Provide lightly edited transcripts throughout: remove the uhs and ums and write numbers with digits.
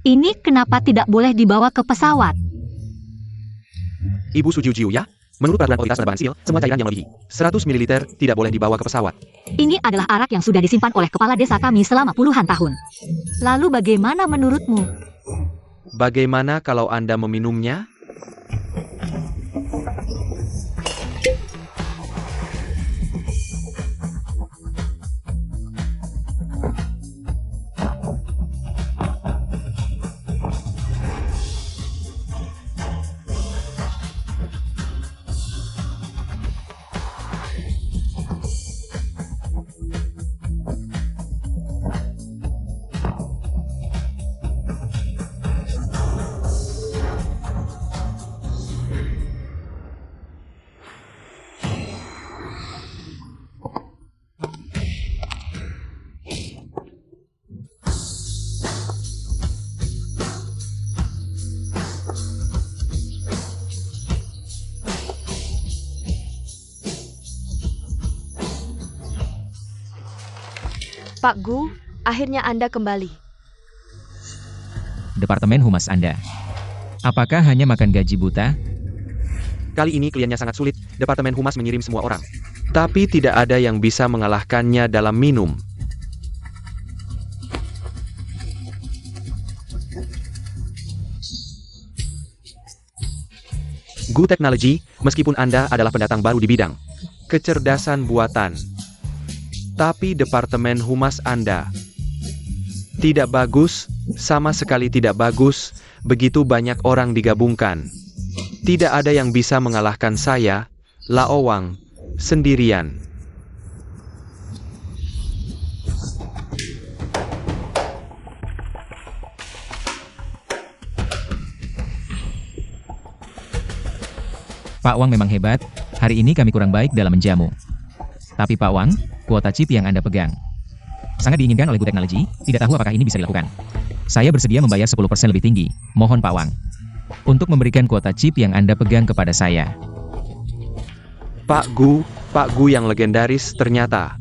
Ini kenapa tidak boleh dibawa ke pesawat? Ibu Sujujiu ya? Menurut peraturan otoritas penerbangan sipil, semua cairan yang melebihi 100 ml tidak boleh dibawa ke pesawat. Ini adalah arak yang sudah disimpan oleh kepala desa kami selama puluhan tahun. Lalu bagaimana menurutmu? Bagaimana kalau Anda meminumnya? Pak Gu, akhirnya Anda kembali. Departemen Humas Anda. Apakah hanya makan gaji buta? Kali ini kliennya sangat sulit, Departemen Humas mengirim semua orang. Tapi tidak ada yang bisa mengalahkannya dalam minum. Gu Technology, meskipun Anda adalah pendatang baru di bidang kecerdasan buatan, tapi Departemen Humas Anda tidak bagus, sama sekali tidak bagus, begitu banyak orang digabungkan. Tidak ada yang bisa mengalahkan saya, Lao Wang, sendirian. Pak Wang memang hebat, hari ini kami kurang baik dalam menjamu. Tapi Pak Wang, kuota chip yang Anda pegang sangat diinginkan oleh Gu Technology, tidak tahu apakah ini bisa dilakukan. Saya bersedia membayar 10% lebih tinggi, mohon Pak Wang, untuk memberikan kuota chip yang Anda pegang kepada saya. Pak Gu yang legendaris ternyata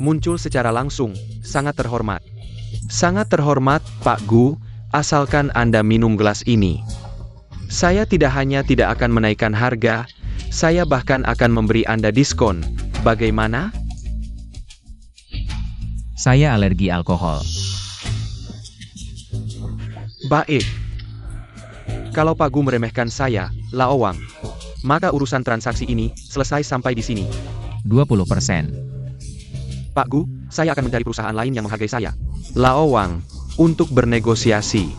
muncul secara langsung, sangat terhormat. Sangat terhormat, Pak Gu, asalkan Anda minum gelas ini. Saya tidak hanya tidak akan menaikkan harga, saya bahkan akan memberi Anda diskon. Bagaimana? Saya alergi alkohol. Baik. Kalau Pak Gu meremehkan saya, Lao Wang, maka urusan transaksi ini selesai sampai di sini. 20%. Pak Gu, saya akan mencari perusahaan lain yang menghargai saya, Lao Wang, untuk bernegosiasi.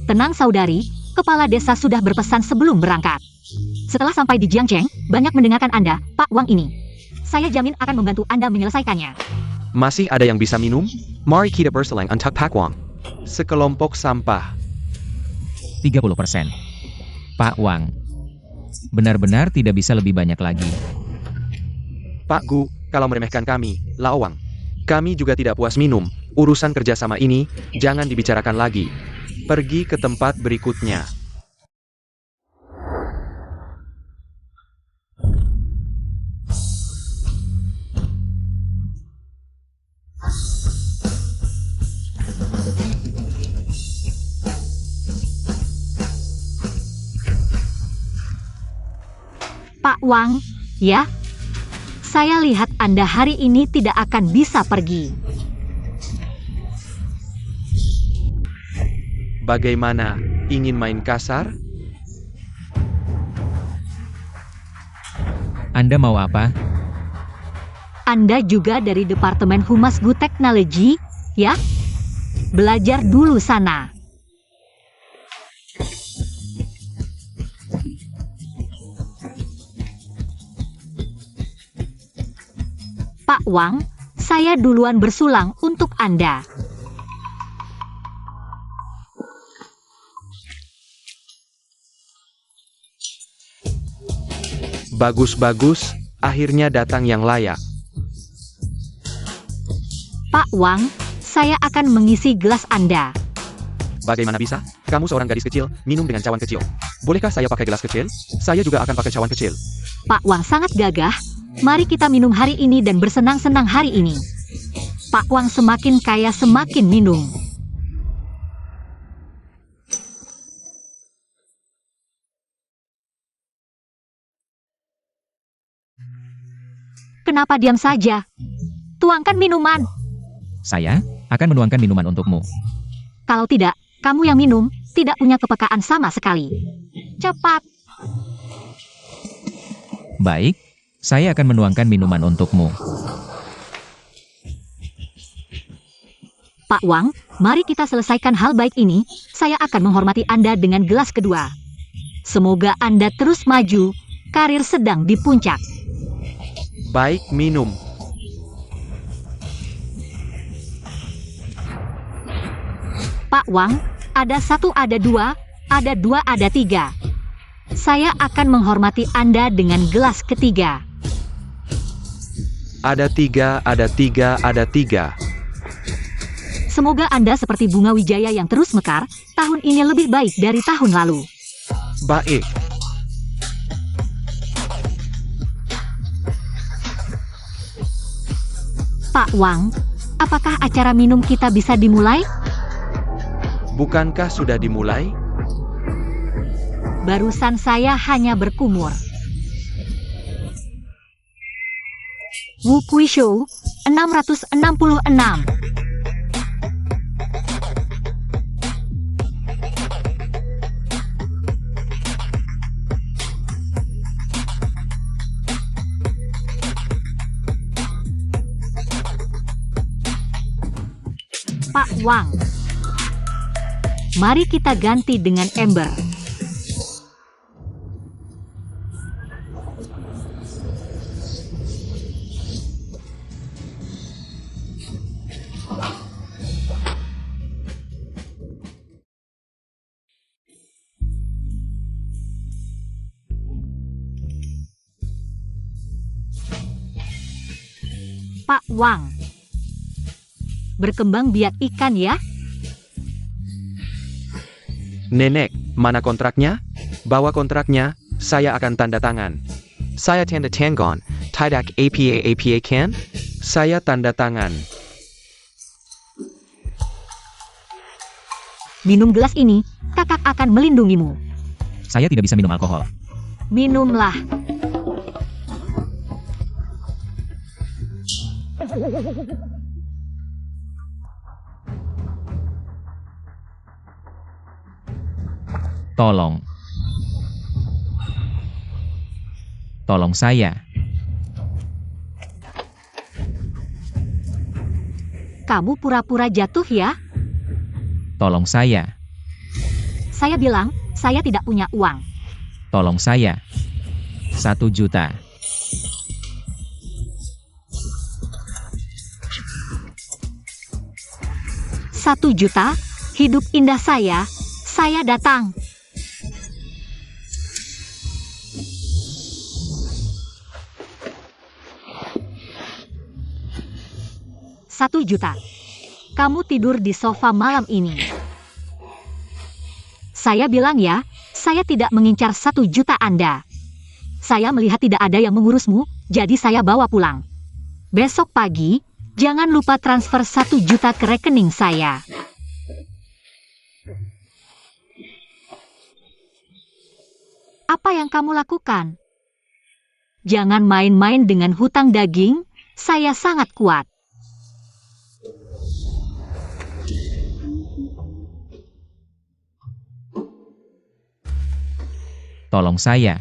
Tenang saudari, kepala desa sudah berpesan sebelum berangkat. Setelah sampai di Jiangcheng, banyak mendengarkan Anda, Pak Wang ini. Saya jamin akan membantu Anda menyelesaikannya. Masih ada yang bisa minum? Mari kita berselang untuk Pak Wang. Sekelompok sampah. 30%. Pak Wang, benar-benar tidak bisa lebih banyak lagi. Pak Gu, kalau meremehkan kami, Lao Wang, kami juga tidak puas minum. Urusan kerjasama ini, jangan dibicarakan lagi. Pergi ke tempat berikutnya. Pak Wang, ya? Saya lihat Anda hari ini tidak akan bisa pergi. Bagaimana? Ingin main kasar? Anda mau apa? Anda juga dari Departemen Humas Gu Technology, ya? Belajar dulu sana. Pak Wang, saya duluan bersulang untuk Anda. Bagus-bagus, akhirnya datang yang layak. Pak Wang, saya akan mengisi gelas Anda. Bagaimana bisa? Kamu seorang gadis kecil, minum dengan cawan kecil. Bolehkah saya pakai gelas kecil? Saya juga akan pakai cawan kecil. Pak Wang sangat gagah. Mari kita minum hari ini dan bersenang-senang hari ini. Pak Wang semakin kaya semakin minum. kenapa diam saja? Tuangkan minuman. Saya akan menuangkan minuman untukmu. Kalau tidak, kamu yang minum, tidak punya kepekaan sama sekali. Cepat. Baik, saya akan menuangkan minuman untukmu. Pak Wang, mari kita selesaikan hal baik ini. Saya akan menghormati Anda dengan gelas kedua. Semoga Anda terus maju. Karir sedang di puncak. Baik, minum. Pak Wang, ada 1, ada 2, ada 2, ada 3. Saya akan menghormati Anda dengan gelas ketiga. Ada 3, ada 3, ada 3. Semoga Anda seperti bunga wijaya yang terus mekar. Tahun ini lebih baik dari tahun lalu. Baik. Pak Wang, apakah acara minum kita bisa dimulai? Bukankah sudah dimulai? Barusan saya hanya berkumur. Wu Kui Shou, 666. Pak Wang, mari kita ganti dengan Ember. Pak Wang, berkembang biak ikan ya? Nenek, mana kontraknya? Bawa kontraknya, saya akan tanda tangan. Saya tanda tangan, tidak apa kan? Saya tanda tangan. Minum gelas ini, kakak akan melindungimu. Saya tidak bisa minum alkohol. Minumlah. Tolong. Tolong saya. Kamu pura-pura jatuh ya? Tolong saya. Saya bilang, saya tidak punya uang. Tolong saya. 1 juta. Rp1 juta, hidup indah saya datang. Rp1 juta. Kamu tidur di sofa malam ini. Saya bilang ya, saya tidak mengincar 1 juta Anda. Saya melihat tidak ada yang mengurusmu, jadi saya bawa pulang. Besok pagi, jangan lupa transfer 1 juta ke rekening saya. Apa yang kamu lakukan? Jangan main-main dengan hutang daging, saya sangat kuat. Tolong saya.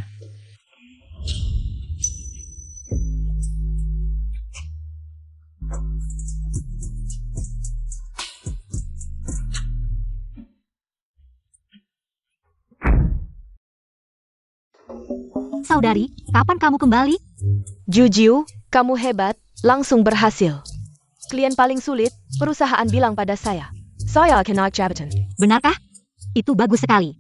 Saudari, kapan kamu kembali? Jujiu, kamu hebat, langsung berhasil. Klien paling sulit, perusahaan bilang pada saya. Saya akan naik jabatan. Benarkah? Itu bagus sekali.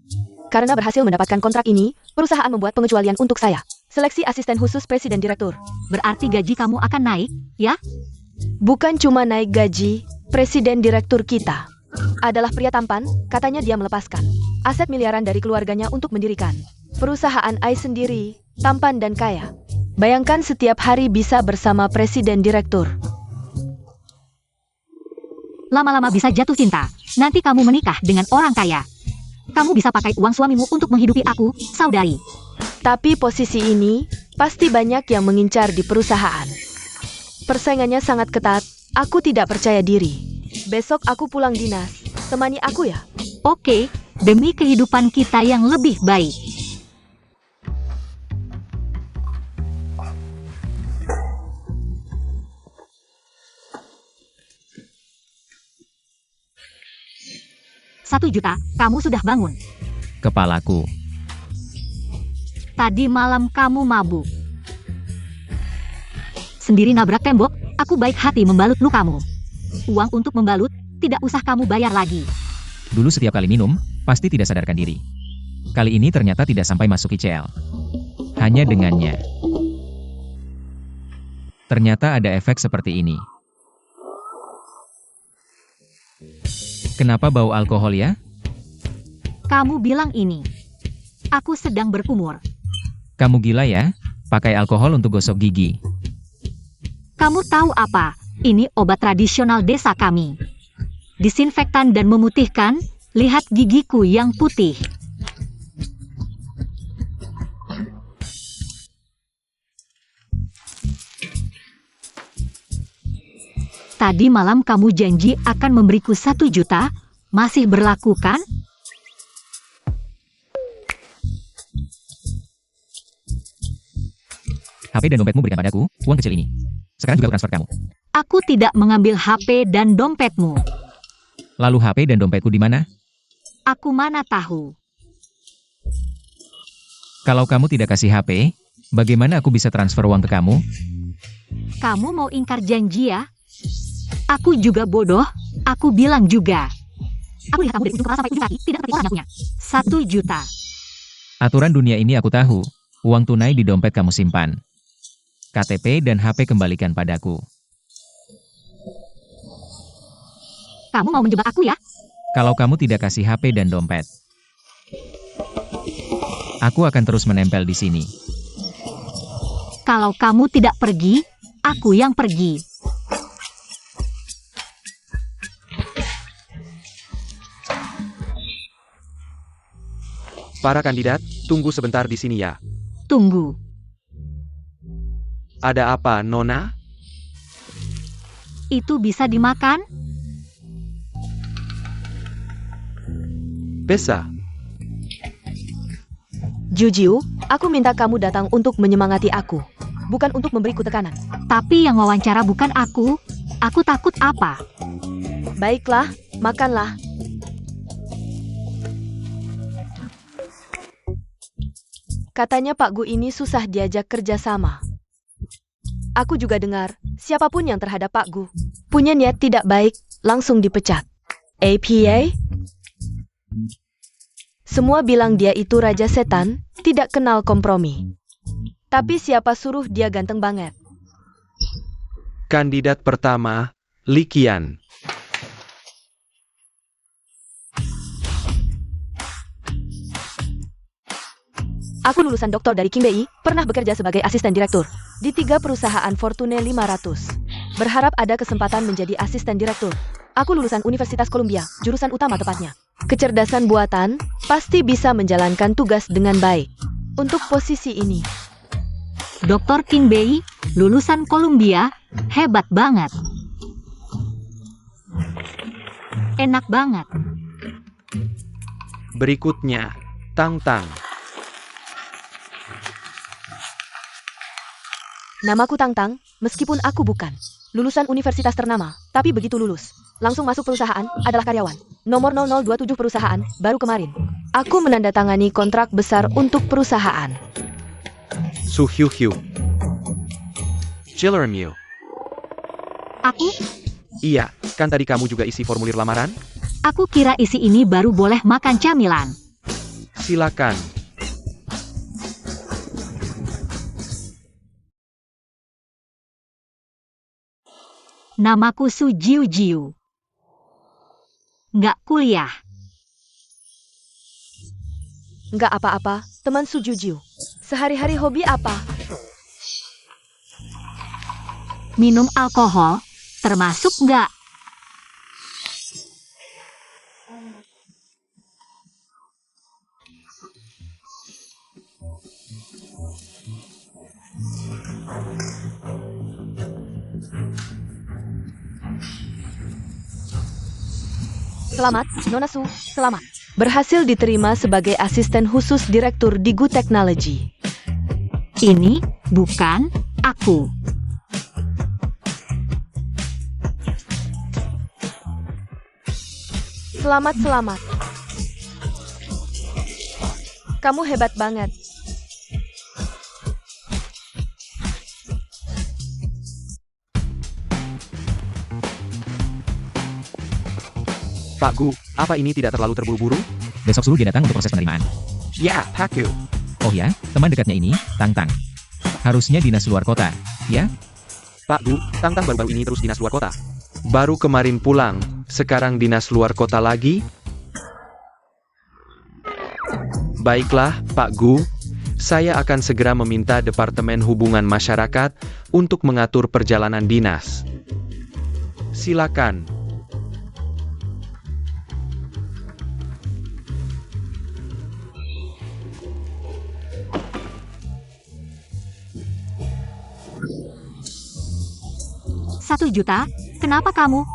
Karena berhasil mendapatkan kontrak ini, perusahaan membuat pengecualian untuk saya. Seleksi asisten khusus presiden direktur. Berarti gaji kamu akan naik, ya? Bukan cuma naik gaji, presiden direktur kita adalah pria tampan, katanya dia melepaskan aset miliaran dari keluarganya untuk mendirikan perusahaan AI sendiri, tampan dan kaya. Bayangkan setiap hari bisa bersama presiden direktur. Lama-lama bisa jatuh cinta. Nanti kamu menikah dengan orang kaya. Kamu bisa pakai uang suamimu untuk menghidupi aku, saudari. Tapi posisi ini, pasti banyak yang mengincar di perusahaan. Persaingannya sangat ketat. Aku tidak percaya diri. Besok aku pulang dinas. Temani aku ya. Oke, demi kehidupan kita yang lebih baik. Satu 1 juta, kamu sudah bangun. Kepalaku. Tadi malam kamu mabuk. Sendiri nabrak tembok, aku baik hati membalut lukamu. Uang untuk membalut, tidak usah kamu bayar lagi. Dulu setiap kali minum, pasti tidak sadarkan diri. Kali ini ternyata tidak sampai masuk ICL. Hanya dengannya. Ternyata ada efek seperti ini. Kenapa bau alkohol ya? Kamu bilang ini. Aku sedang berkumur. Kamu gila ya? Pakai alkohol untuk gosok gigi. Kamu tahu apa? Ini obat tradisional desa kami. Disinfektan dan memutihkan, lihat gigiku yang putih. Tadi malam kamu janji akan memberiku 1 juta, masih berlaku kan? HP dan dompetmu berikan padaku, uang kecil ini. Sekarang juga aku transfer kamu. Aku tidak mengambil HP dan dompetmu. Lalu HP dan dompetku di mana? Aku mana tahu. Kalau kamu tidak kasih HP, bagaimana aku bisa transfer uang ke kamu? Kamu mau ingkar janji ya? Aku juga bodoh, aku bilang juga. Aku lihat kamu dari ujung kepala sampai ujung kaki, tidak seperti orang yang punya. 1 juta. Aturan dunia ini aku tahu. Uang tunai di dompet kamu simpan. KTP dan HP kembalikan padaku. Kamu mau menjebak aku ya? Kalau kamu tidak kasih HP dan dompet, aku akan terus menempel di sini. Kalau kamu tidak pergi, aku yang pergi. Para kandidat, tunggu sebentar di sini ya. Tunggu. Ada apa, Nona? Itu bisa dimakan? Bisa. Jujiu, aku minta kamu datang untuk menyemangati aku. Bukan untuk memberiku tekanan. Tapi yang wawancara bukan aku. Aku takut apa? Baiklah, makanlah. Katanya Pak Gu ini susah diajak kerja sama. Aku juga dengar, siapapun yang terhadap Pak Gu punya niat tidak baik, langsung dipecat. APA? Semua bilang dia itu raja setan, tidak kenal kompromi. Tapi siapa suruh dia ganteng banget? Kandidat pertama, Li Qian. Aku lulusan doktor dari King BI, pernah bekerja sebagai asisten direktur di 3 perusahaan Fortune 500. Berharap ada kesempatan menjadi asisten direktur. Aku lulusan Universitas Columbia, jurusan utama tepatnya. Kecerdasan buatan, pasti bisa menjalankan tugas dengan baik. Untuk posisi ini, Dr. King Bei, lulusan Columbia, hebat banget. Enak banget. Berikutnya, Tang Tang. namaku Tang Tang, meskipun aku bukan lulusan universitas ternama, tapi begitu lulus, langsung masuk perusahaan, adalah karyawan. Nomor 0027 perusahaan, baru kemarin. Aku menandatangani kontrak besar untuk perusahaan. Su Hyu Hyu. Chiller Mew. Aku? Iya, kan tadi kamu juga isi formulir lamaran? Aku kira isi ini baru boleh makan camilan. Silakan. Namaku Su Jiu Jiu. Nggak kuliah. Nggak apa-apa, teman Sujujiu. Sehari-hari hobi apa? Minum alkohol, termasuk nggak? Selamat, Nona Su, selamat. Berhasil diterima sebagai asisten khusus direktur di Gu Technology. Ini bukan aku. Selamat. Kamu hebat banget. Pak Gu, apa ini tidak terlalu terburu-buru? Besok suruh dia datang untuk proses penerimaan. Ya, Pak Gu. Oh ya, teman dekatnya ini, Tang Tang. Harusnya dinas luar kota, ya? Pak Gu, Tang Tang baru-baru ini terus dinas luar kota. Baru kemarin pulang, sekarang dinas luar kota lagi? Baiklah, Pak Gu. Saya akan segera meminta Departemen Hubungan Masyarakat untuk mengatur perjalanan dinas. Silakan. Satu juta? Kenapa kamu?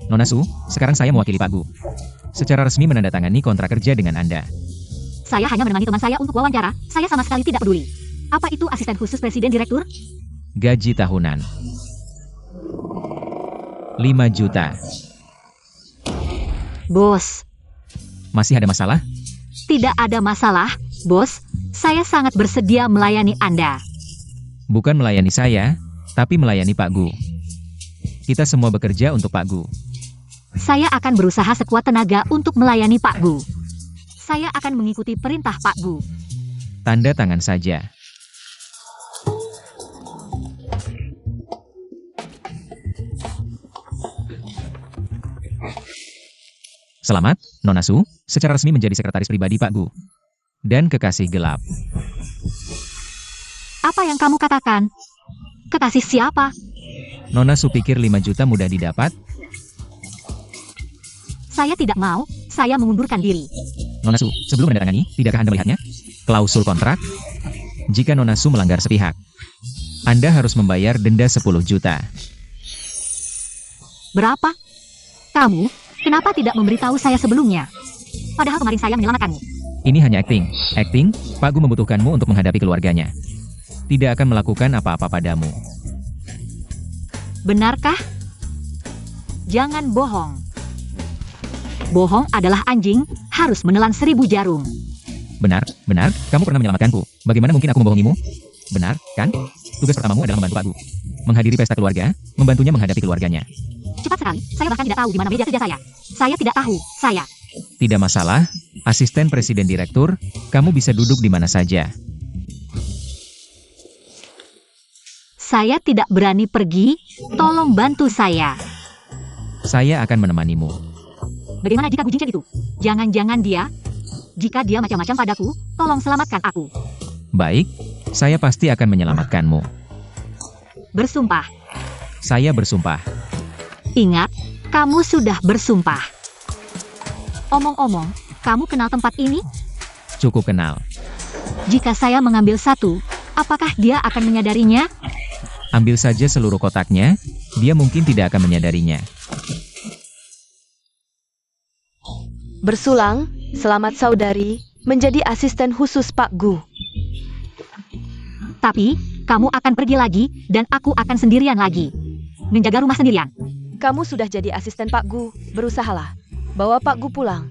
Nona Su, sekarang saya mewakili Pak Gu. Secara resmi menandatangani kontrak kerja dengan Anda. Saya hanya menemani teman saya untuk wawancara. Saya sama sekali tidak peduli. Apa itu asisten khusus presiden direktur? Gaji tahunan 5 juta. Bos, Masih ada masalah? tidak ada masalah, bos. Saya sangat bersedia melayani Anda. Bukan melayani saya, tapi melayani Pak Gu. Kita semua bekerja untuk Pak Gu. Saya akan berusaha sekuat tenaga untuk melayani Pak Gu. Saya akan mengikuti perintah Pak Gu. Tanda tangan saja. Selamat, Nona Su, secara resmi menjadi sekretaris pribadi Pak Gu. Dan kekasih gelap. Apa yang kamu katakan? Kekasih siapa? Nona Su pikir 5 juta mudah didapat? Saya tidak mau, saya mengundurkan diri. Nona Su, sebelum menandatangani, tidakkah Anda melihatnya? Klausul kontrak? Jika Nona Su melanggar sepihak, Anda harus membayar denda 10 juta. Berapa? Kamu, kenapa tidak memberitahu saya sebelumnya? Padahal kemarin saya menyelamatkanmu. Ini hanya acting. Acting, Pak Gu membutuhkanmu untuk menghadapi keluarganya. Tidak akan melakukan apa-apa padamu. Benarkah? Jangan bohong. Bohong adalah anjing, harus menelan 1000 jarum. Benar, kamu pernah menyelamatkanku. Bagaimana mungkin aku membohongimu? Benar, kan? Tugas pertamamu adalah membantu Pak Gu. Menghadiri pesta keluarga, membantunya menghadapi keluarganya. Cepat sekali, saya bahkan tidak tahu di mana meja kerja saya. Saya tidak tahu, saya. Tidak masalah, asisten presiden direktur, kamu bisa duduk di mana saja. Saya tidak berani pergi, tolong bantu saya. Saya akan menemanimu. Bagaimana jika Gu Jingchen itu? Jangan-jangan dia? Jika dia macam-macam padaku, tolong selamatkan aku. Baik, saya pasti akan menyelamatkanmu. Bersumpah. Saya bersumpah. Ingat, kamu sudah bersumpah. Omong-omong, kamu kenal tempat ini? Cukup kenal. Jika saya mengambil satu, apakah dia akan menyadarinya? Ambil saja seluruh kotaknya, dia mungkin tidak akan menyadarinya. Bersulang, selamat saudari, menjadi asisten khusus Pak Gu. Tapi, kamu akan pergi lagi, dan aku akan sendirian lagi. Menjaga rumah sendirian. Kamu sudah jadi asisten Pak Gu, berusahalah. Bawa Pak Gu pulang.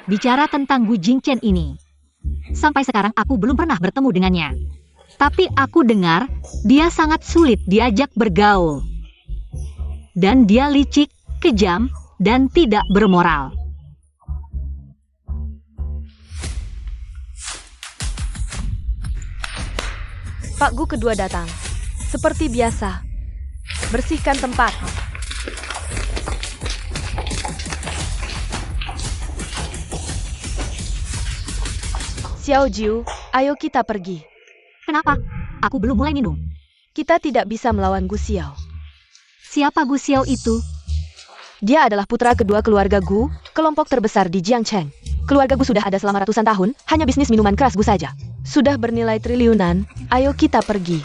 Bicara tentang Gu Jingchen ini. Sampai sekarang aku belum pernah bertemu dengannya. Tapi aku dengar, dia sangat sulit diajak bergaul. Dan dia licik, kejam, dan tidak bermoral. Pak Gu kedua datang. Seperti biasa. Bersihkan tempat. Xiao Jiu, ayo kita pergi. Kenapa? Aku belum mulai minum. Kita tidak bisa melawan Gu Xiao. Siapa Gu Xiao itu? Dia adalah putra kedua keluarga Gu, kelompok terbesar di Jiangcheng. Keluarga Gu sudah ada selama ratusan tahun, hanya bisnis minuman keras Gu saja. Sudah bernilai triliunan, ayo kita pergi.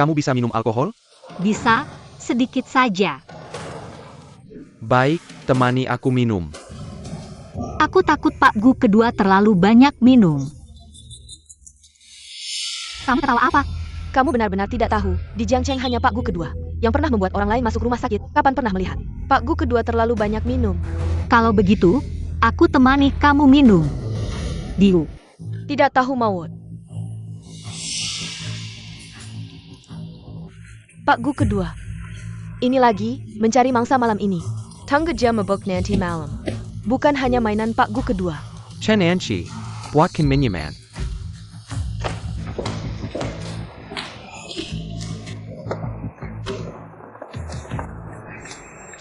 Kamu bisa minum alkohol? Bisa, sedikit saja. Baik, temani aku minum. Aku takut Pak Gu kedua terlalu banyak minum. Kamu ketawa apa? Kamu benar-benar tidak tahu, di Jiangcheng hanya Pak Gu kedua yang pernah membuat orang lain masuk rumah sakit. Kapan pernah melihat Pak Gu kedua terlalu banyak minum? Kalau begitu, aku temani kamu minum. Diu. Tidak tahu Mawon. Pak Gu kedua. Ini lagi, mencari mangsa malam ini. Tangga jam mabuk nanti malam. Bukan hanya mainan Pak Gu kedua. Chen Anchi, buat Kin Minyaman.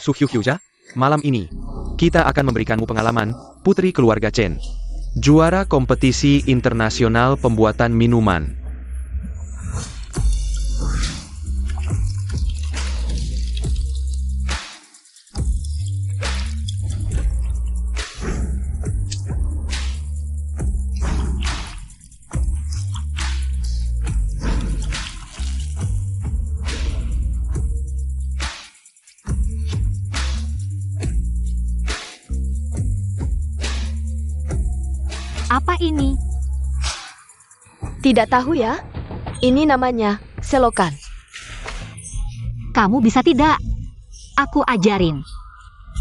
Suhyuhyuja, malam ini, kita akan memberikanmu pengalaman, putri keluarga Chen. Juara kompetisi internasional pembuatan minuman. Apa ini? Tidak tahu ya? Ini namanya selokan. Kamu bisa tidak? Aku ajarin.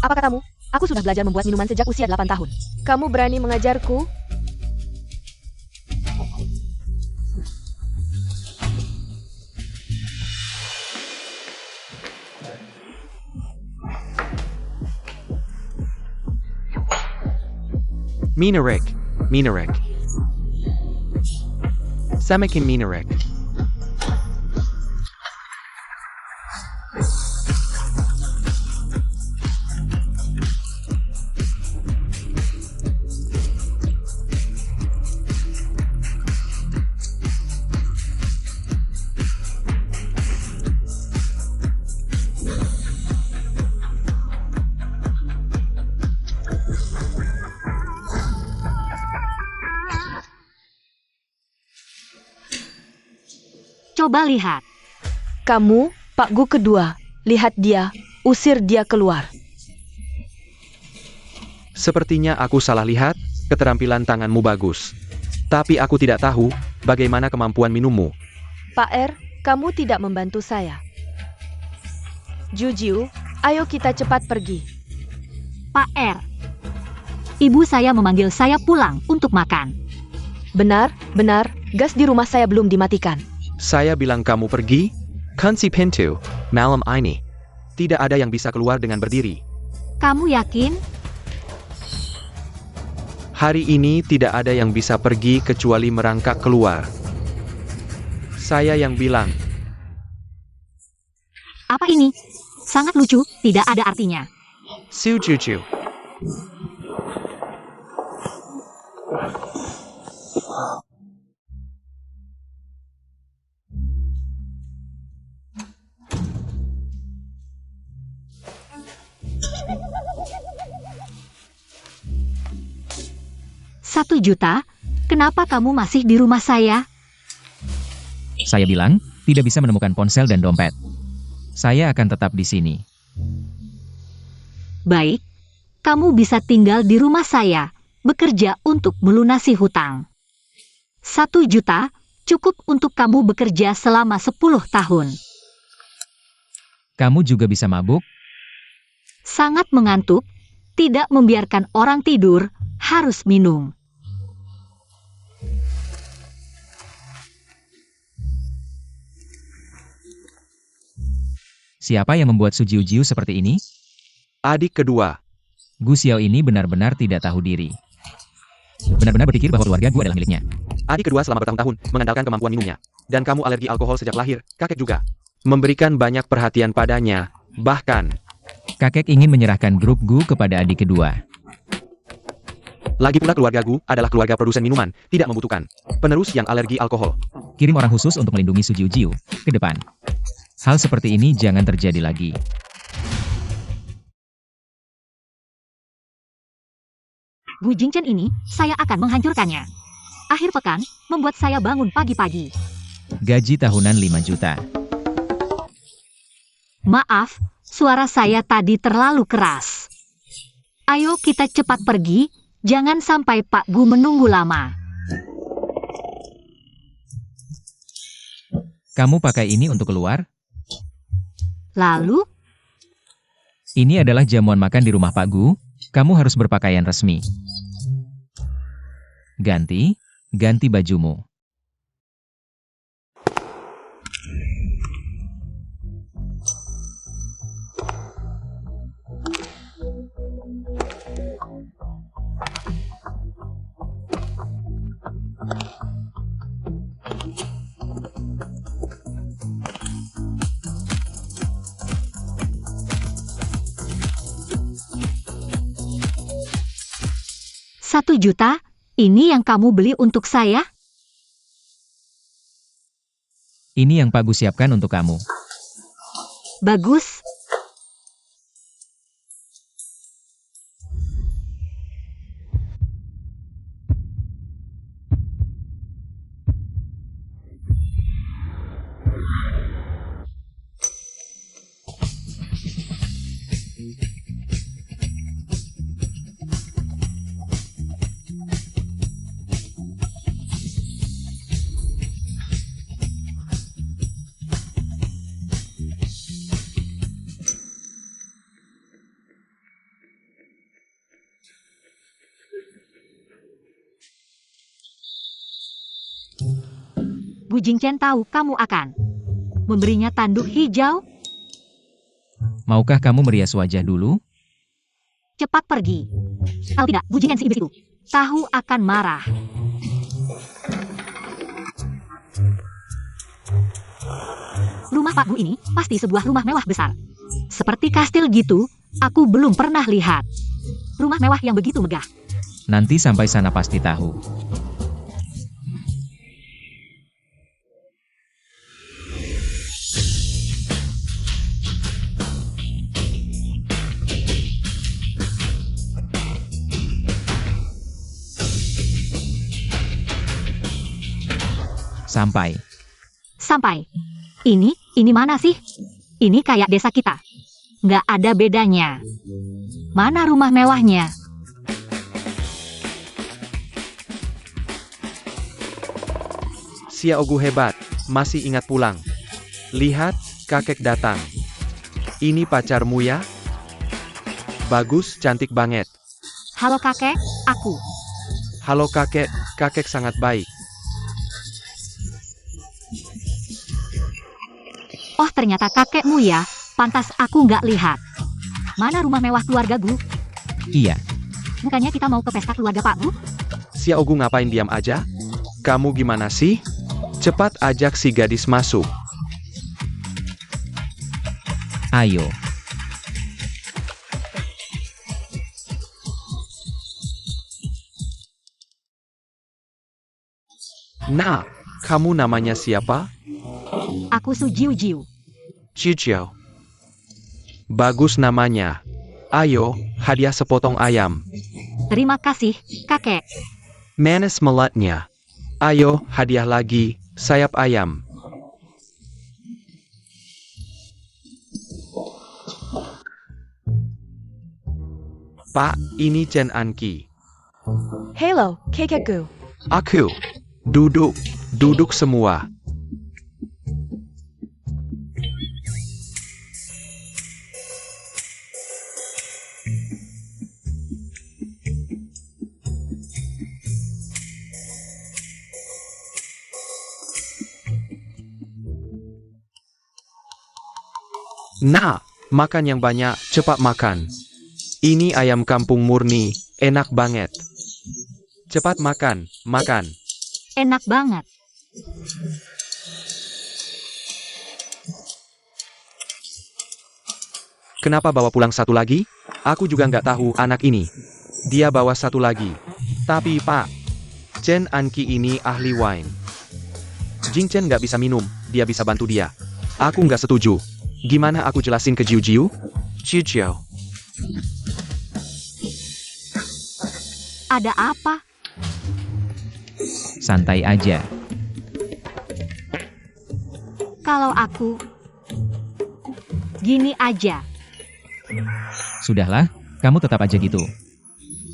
Apa katamu? Aku sudah belajar membuat minuman sejak usia 8 tahun. Kamu berani mengajarku? Minarek, Minarek. Samakin Minarek. Coba lihat. Kamu, Pak Gu kedua. Lihat dia, usir dia keluar. Sepertinya aku salah lihat, keterampilan tanganmu bagus. Tapi aku tidak tahu, bagaimana kemampuan minummu. Pak R, kamu tidak membantu saya. Jujiu, ayo kita cepat pergi. Pak R. Ibu saya memanggil saya pulang untuk makan. Benar, benar, gas di rumah saya belum dimatikan. Saya bilang kamu pergi? Kunci pintu, malam ini. Tidak ada yang bisa keluar dengan berdiri. Kamu yakin? Hari ini tidak ada yang bisa pergi kecuali merangkak keluar. Saya yang bilang. Apa ini? Sangat lucu, tidak ada artinya. Sujuju. Rp1 juta? Kenapa kamu masih di rumah saya? Saya bilang, tidak bisa menemukan ponsel dan dompet. Saya akan tetap di sini. Baik, kamu bisa tinggal di rumah saya, bekerja untuk melunasi hutang. Rp1 juta cukup untuk kamu bekerja selama 10 tahun. Kamu juga bisa mabuk? Sangat mengantuk, tidak membiarkan orang tidur, harus minum. Siapa yang membuat Sujiu-jiu seperti ini? Adik kedua. Gu Xiao ini benar-benar tidak tahu diri. Benar-benar berpikir bahwa keluarga Gu adalah miliknya. Adik kedua selama bertahun-tahun mengandalkan kemampuan minumnya. Dan kamu alergi alkohol sejak lahir, kakek juga. Memberikan banyak perhatian padanya, bahkan. Kakek ingin menyerahkan grup Gu kepada adik kedua. Lagi pula keluarga Gu adalah keluarga produsen minuman, tidak membutuhkan penerus yang alergi alkohol. Kirim orang khusus untuk melindungi Sujiu-jiu ke depan. Hal seperti ini jangan terjadi lagi. Gu Jingchen ini, saya akan menghancurkannya. Akhir pekan, membuat saya bangun pagi-pagi. Gaji tahunan 5 juta. Maaf, suara saya tadi terlalu keras. Ayo kita cepat pergi, jangan sampai Pak Gu menunggu lama. Kamu pakai ini untuk keluar? Lalu, Ini adalah jamuan makan di rumah Pak Gu. Kamu harus berpakaian resmi. Ganti bajumu. Rp1 juta, ini yang kamu beli untuk saya? Ini yang Pak Gu siapkan untuk kamu. Bagus. Bu Jingchen tahu kamu akan memberinya tanduk hijau. Maukah kamu merias wajah dulu? Cepat pergi. Kalau tidak, Bu Jingchen si iblis itu tahu akan marah. Rumah Pak Gu ini pasti sebuah rumah mewah besar. Seperti kastil gitu, aku belum pernah lihat rumah mewah yang begitu megah. Nanti sampai sana pasti tahu. Sampai. Ini mana sih? Ini kayak desa kita. Nggak ada bedanya. Mana rumah mewahnya? Xiao Gu hebat, masih ingat pulang. Lihat, kakek datang. Ini pacarmu ya? Bagus, cantik banget. Halo kakek, aku. Halo kakek, kakek sangat baik. Oh ternyata kakekmu ya, pantas aku nggak lihat. Mana rumah mewah keluarga Gu? Iya, Bukannya kita mau ke pesta keluarga Pak Gu? Xiao Gu ngapain diam aja? Kamu gimana sih? Cepat ajak si gadis masuk. ayo. Nah, kamu namanya siapa? Aku Su Jiu Jiu. Ciao. Bagus namanya. Ayo, hadiah sepotong ayam. Terima kasih, kakek. Manis melatnya. Ayo, hadiah lagi, sayap ayam. Pak, ini Chen Anki. Hello, kakek Gu. Aku. Duduk semua. Nah, makan yang banyak, cepat makan. Ini ayam kampung murni, enak banget. Cepat makan. Enak banget. Kenapa bawa pulang satu lagi? Aku juga nggak tahu anak ini. Dia bawa satu lagi. Tapi Pak, Chen Anki ini ahli wine. Jing Chen nggak bisa minum, dia bisa bantu dia. Aku nggak setuju. Gimana aku jelasin ke Jiu Jiu? Ciao. Ada apa? Santai aja. Gini aja. Sudahlah, kamu tetap aja gitu.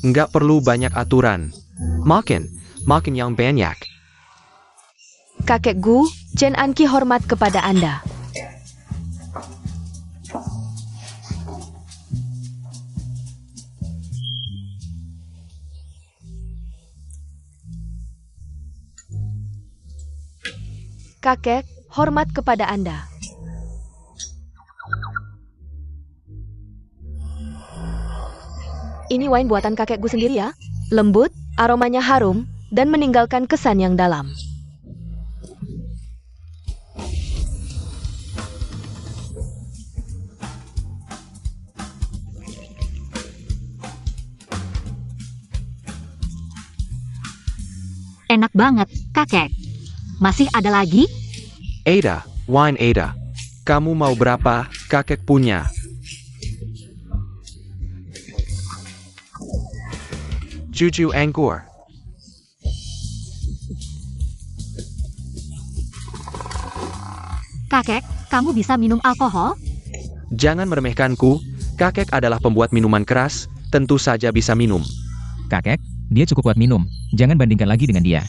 Nggak perlu banyak aturan. Makin yang banyak. Kakek Gu, Chen Anki hormat kepada Anda. Kakek, hormat kepada Anda. Ini wine buatan kakek Gu sendiri ya. Lembut, aromanya harum, dan meninggalkan kesan yang dalam. Enak banget, kakek. Masih ada lagi? Ada, wine Ada. Kamu mau berapa? Kakek punya. Juju anggur. Kakek, kamu bisa minum alkohol? Jangan meremehkanku. Kakek adalah pembuat minuman keras, tentu saja bisa minum. Kakek, dia cukup kuat minum. Jangan bandingkan lagi dengan dia.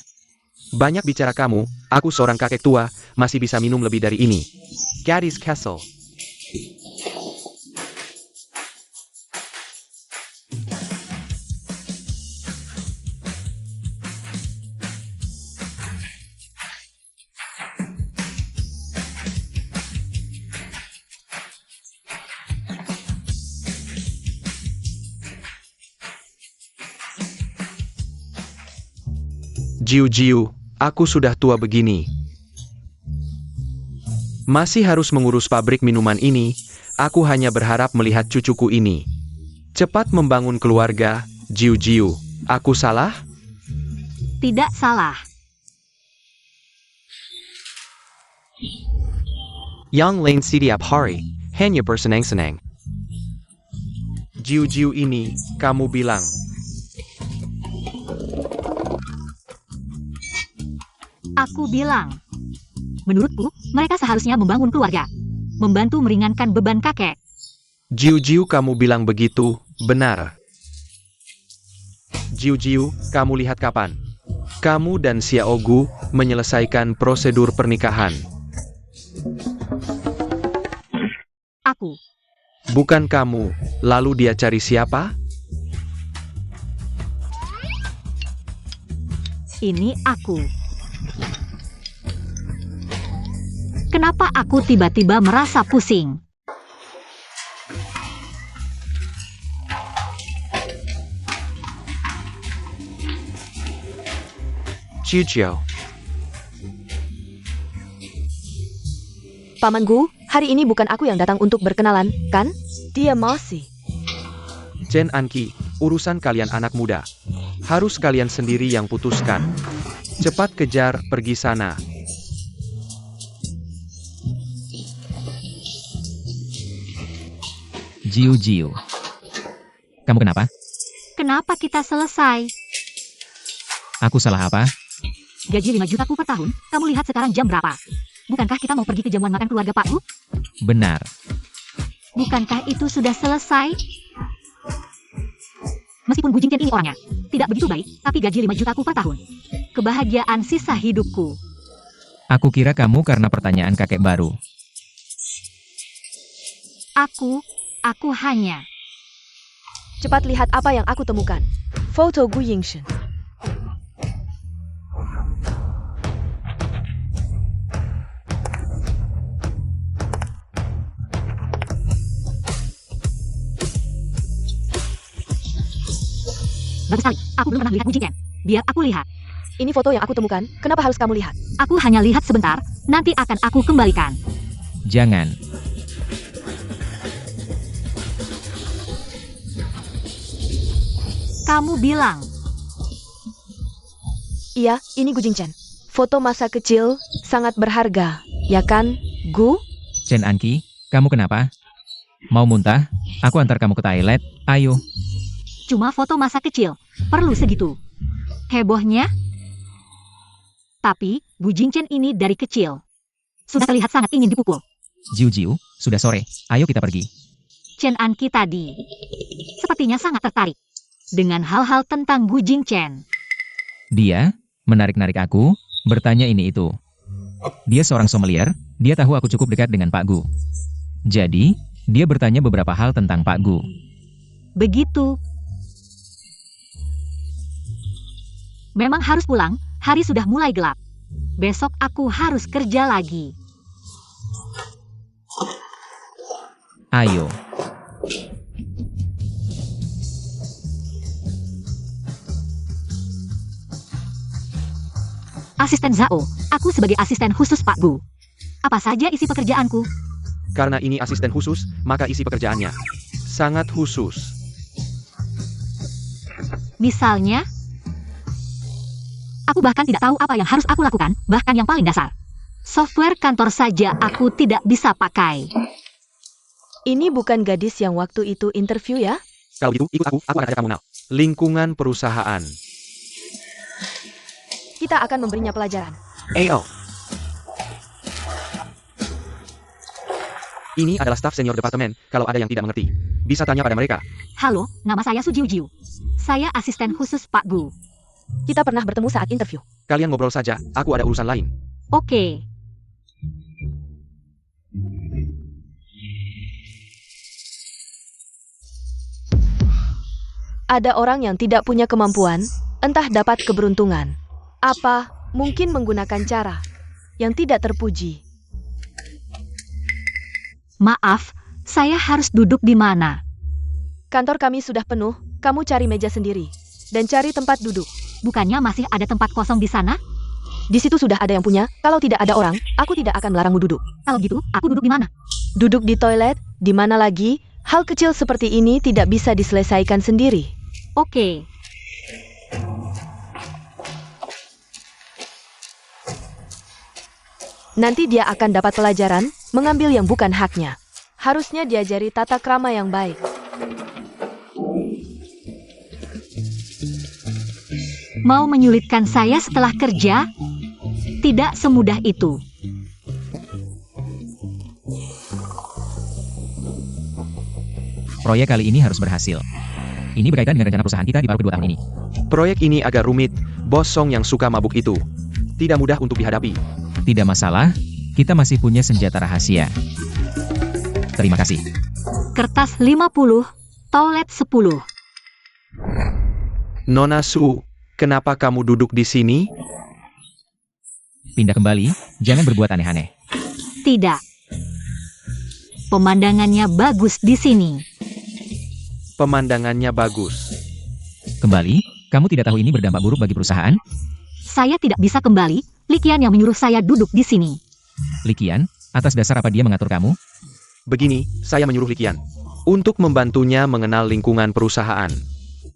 Banyak bicara kamu, aku seorang kakek tua, masih bisa minum lebih dari ini. Gadis Kessel. Jiu-jiu, aku sudah tua begini. Masih harus mengurus pabrik minuman ini, aku hanya berharap melihat cucuku ini. Cepat membangun keluarga, Jiu-jiu. Aku salah? Tidak salah. Yang lain setiap hari, hanya bersenang-senang. Jiu-jiu ini, kamu bilang. Aku bilang. Menurutku, mereka seharusnya membangun keluarga. Membantu meringankan beban kakek. Jiu-jiu kamu bilang begitu, benar. Jiu-jiu, kamu lihat kapan? Kamu dan Xiao Gu menyelesaikan prosedur pernikahan. Aku. Bukan kamu, lalu dia cari siapa? Ini aku. Kenapa aku tiba-tiba merasa pusing? Jiu-jiu. Paman Gu, hari ini bukan aku yang datang untuk berkenalan, kan? Dia masih. Chen Anki, urusan kalian anak muda. Harus kalian sendiri yang putuskan. Cepat kejar, pergi sana. Jiu-jiu. Kamu kenapa? Kenapa kita selesai? Aku salah apa? Gaji 5 jutaku per tahun, kamu lihat sekarang jam berapa? Bukankah kita mau pergi ke jamuan makan keluarga Pak U? Benar. Bukankah itu sudah selesai? Meskipun Gu Jingtian ini orangnya tidak begitu baik, tapi gaji 5 jutaku per tahun. Kebahagiaan sisa hidupku. Aku kira kamu karena pertanyaan kakek baru. Aku hanya. Cepat lihat apa yang aku temukan. Foto Gu Yingshen. Bagus sekali, aku belum pernah lihat Gu Jingtian. Biar aku lihat. Ini foto yang aku temukan, kenapa harus kamu lihat? Aku hanya lihat sebentar, nanti akan aku kembalikan. Jangan. Kamu bilang. Iya, ini Gu Jingchen. Foto masa kecil, sangat berharga, ya kan, Gu? Chen Anki, kamu kenapa? Mau muntah? Aku antar kamu ke toilet, ayo. Cuma foto masa kecil, perlu segitu. Hebohnya? Tapi, Gu Jingchen ini dari kecil. Sudah terlihat sangat ingin dipukul. Jiu, sudah sore. Ayo kita pergi. Chen Anki tadi sepertinya sangat tertarik dengan hal-hal tentang Gu Jingchen. Dia menarik-narik aku, bertanya ini itu. Dia seorang sommelier, dia tahu aku cukup dekat dengan Pak Gu. Jadi, dia bertanya beberapa hal tentang Pak Gu. Begitu. Memang harus pulang, hari sudah mulai gelap. Besok aku harus kerja lagi. Ayo. Asisten Zhao, aku sebagai asisten khusus Pak Gu. Apa saja isi pekerjaanku? Karena ini asisten khusus, maka isi pekerjaannya sangat khusus. Misalnya, aku bahkan tidak tahu apa yang harus aku lakukan, bahkan yang paling dasar. Software kantor saja aku tidak bisa pakai. Ini bukan gadis yang waktu itu interview ya? Kalau gitu, ikut aku akan ajak kamu kenal. Lingkungan perusahaan. Kita akan memberinya pelajaran. Ayo. Ini adalah staf senior departemen, kalau ada yang tidak mengerti, bisa tanya pada mereka. Halo, nama saya Su Jiu. Saya asisten khusus Pak Gu. Kita pernah bertemu saat interview. Kalian ngobrol saja, aku ada urusan lain. Oke. Ada orang yang tidak punya kemampuan, entah dapat keberuntungan. Apa mungkin menggunakan cara yang tidak terpuji. Maaf, saya harus duduk di mana? Kantor kami sudah penuh, kamu cari meja sendiri. Dan cari tempat duduk. Bukannya masih ada tempat kosong di sana? Di situ sudah ada yang punya, kalau tidak ada orang, aku tidak akan melarangmu duduk. Kalau gitu, aku duduk di mana? Duduk di toilet, di mana lagi? Hal kecil seperti ini tidak bisa diselesaikan sendiri. Oke. Nanti dia akan dapat pelajaran, mengambil yang bukan haknya. Harusnya diajari tata krama yang baik. Mau menyulitkan saya setelah kerja? Tidak semudah itu. Proyek kali ini harus berhasil. Ini berkaitan dengan rencana perusahaan kita di paruh kedua tahun ini. Proyek ini agak rumit, bos Song yang suka mabuk itu. Tidak mudah untuk dihadapi. Tidak masalah, kita masih punya senjata rahasia. Terima kasih. Kertas 50, toilet 10. Nona Su, kenapa kamu duduk di sini? Pindah kembali, jangan berbuat aneh-aneh. Tidak. Pemandangannya bagus di sini. Pemandangannya bagus. Kembali, kamu tidak tahu ini berdampak buruk bagi perusahaan? Saya tidak bisa kembali, Likian yang menyuruh saya duduk di sini. Likian, atas dasar apa dia mengatur kamu? Begini, saya menyuruh Likian untuk membantunya mengenal lingkungan perusahaan.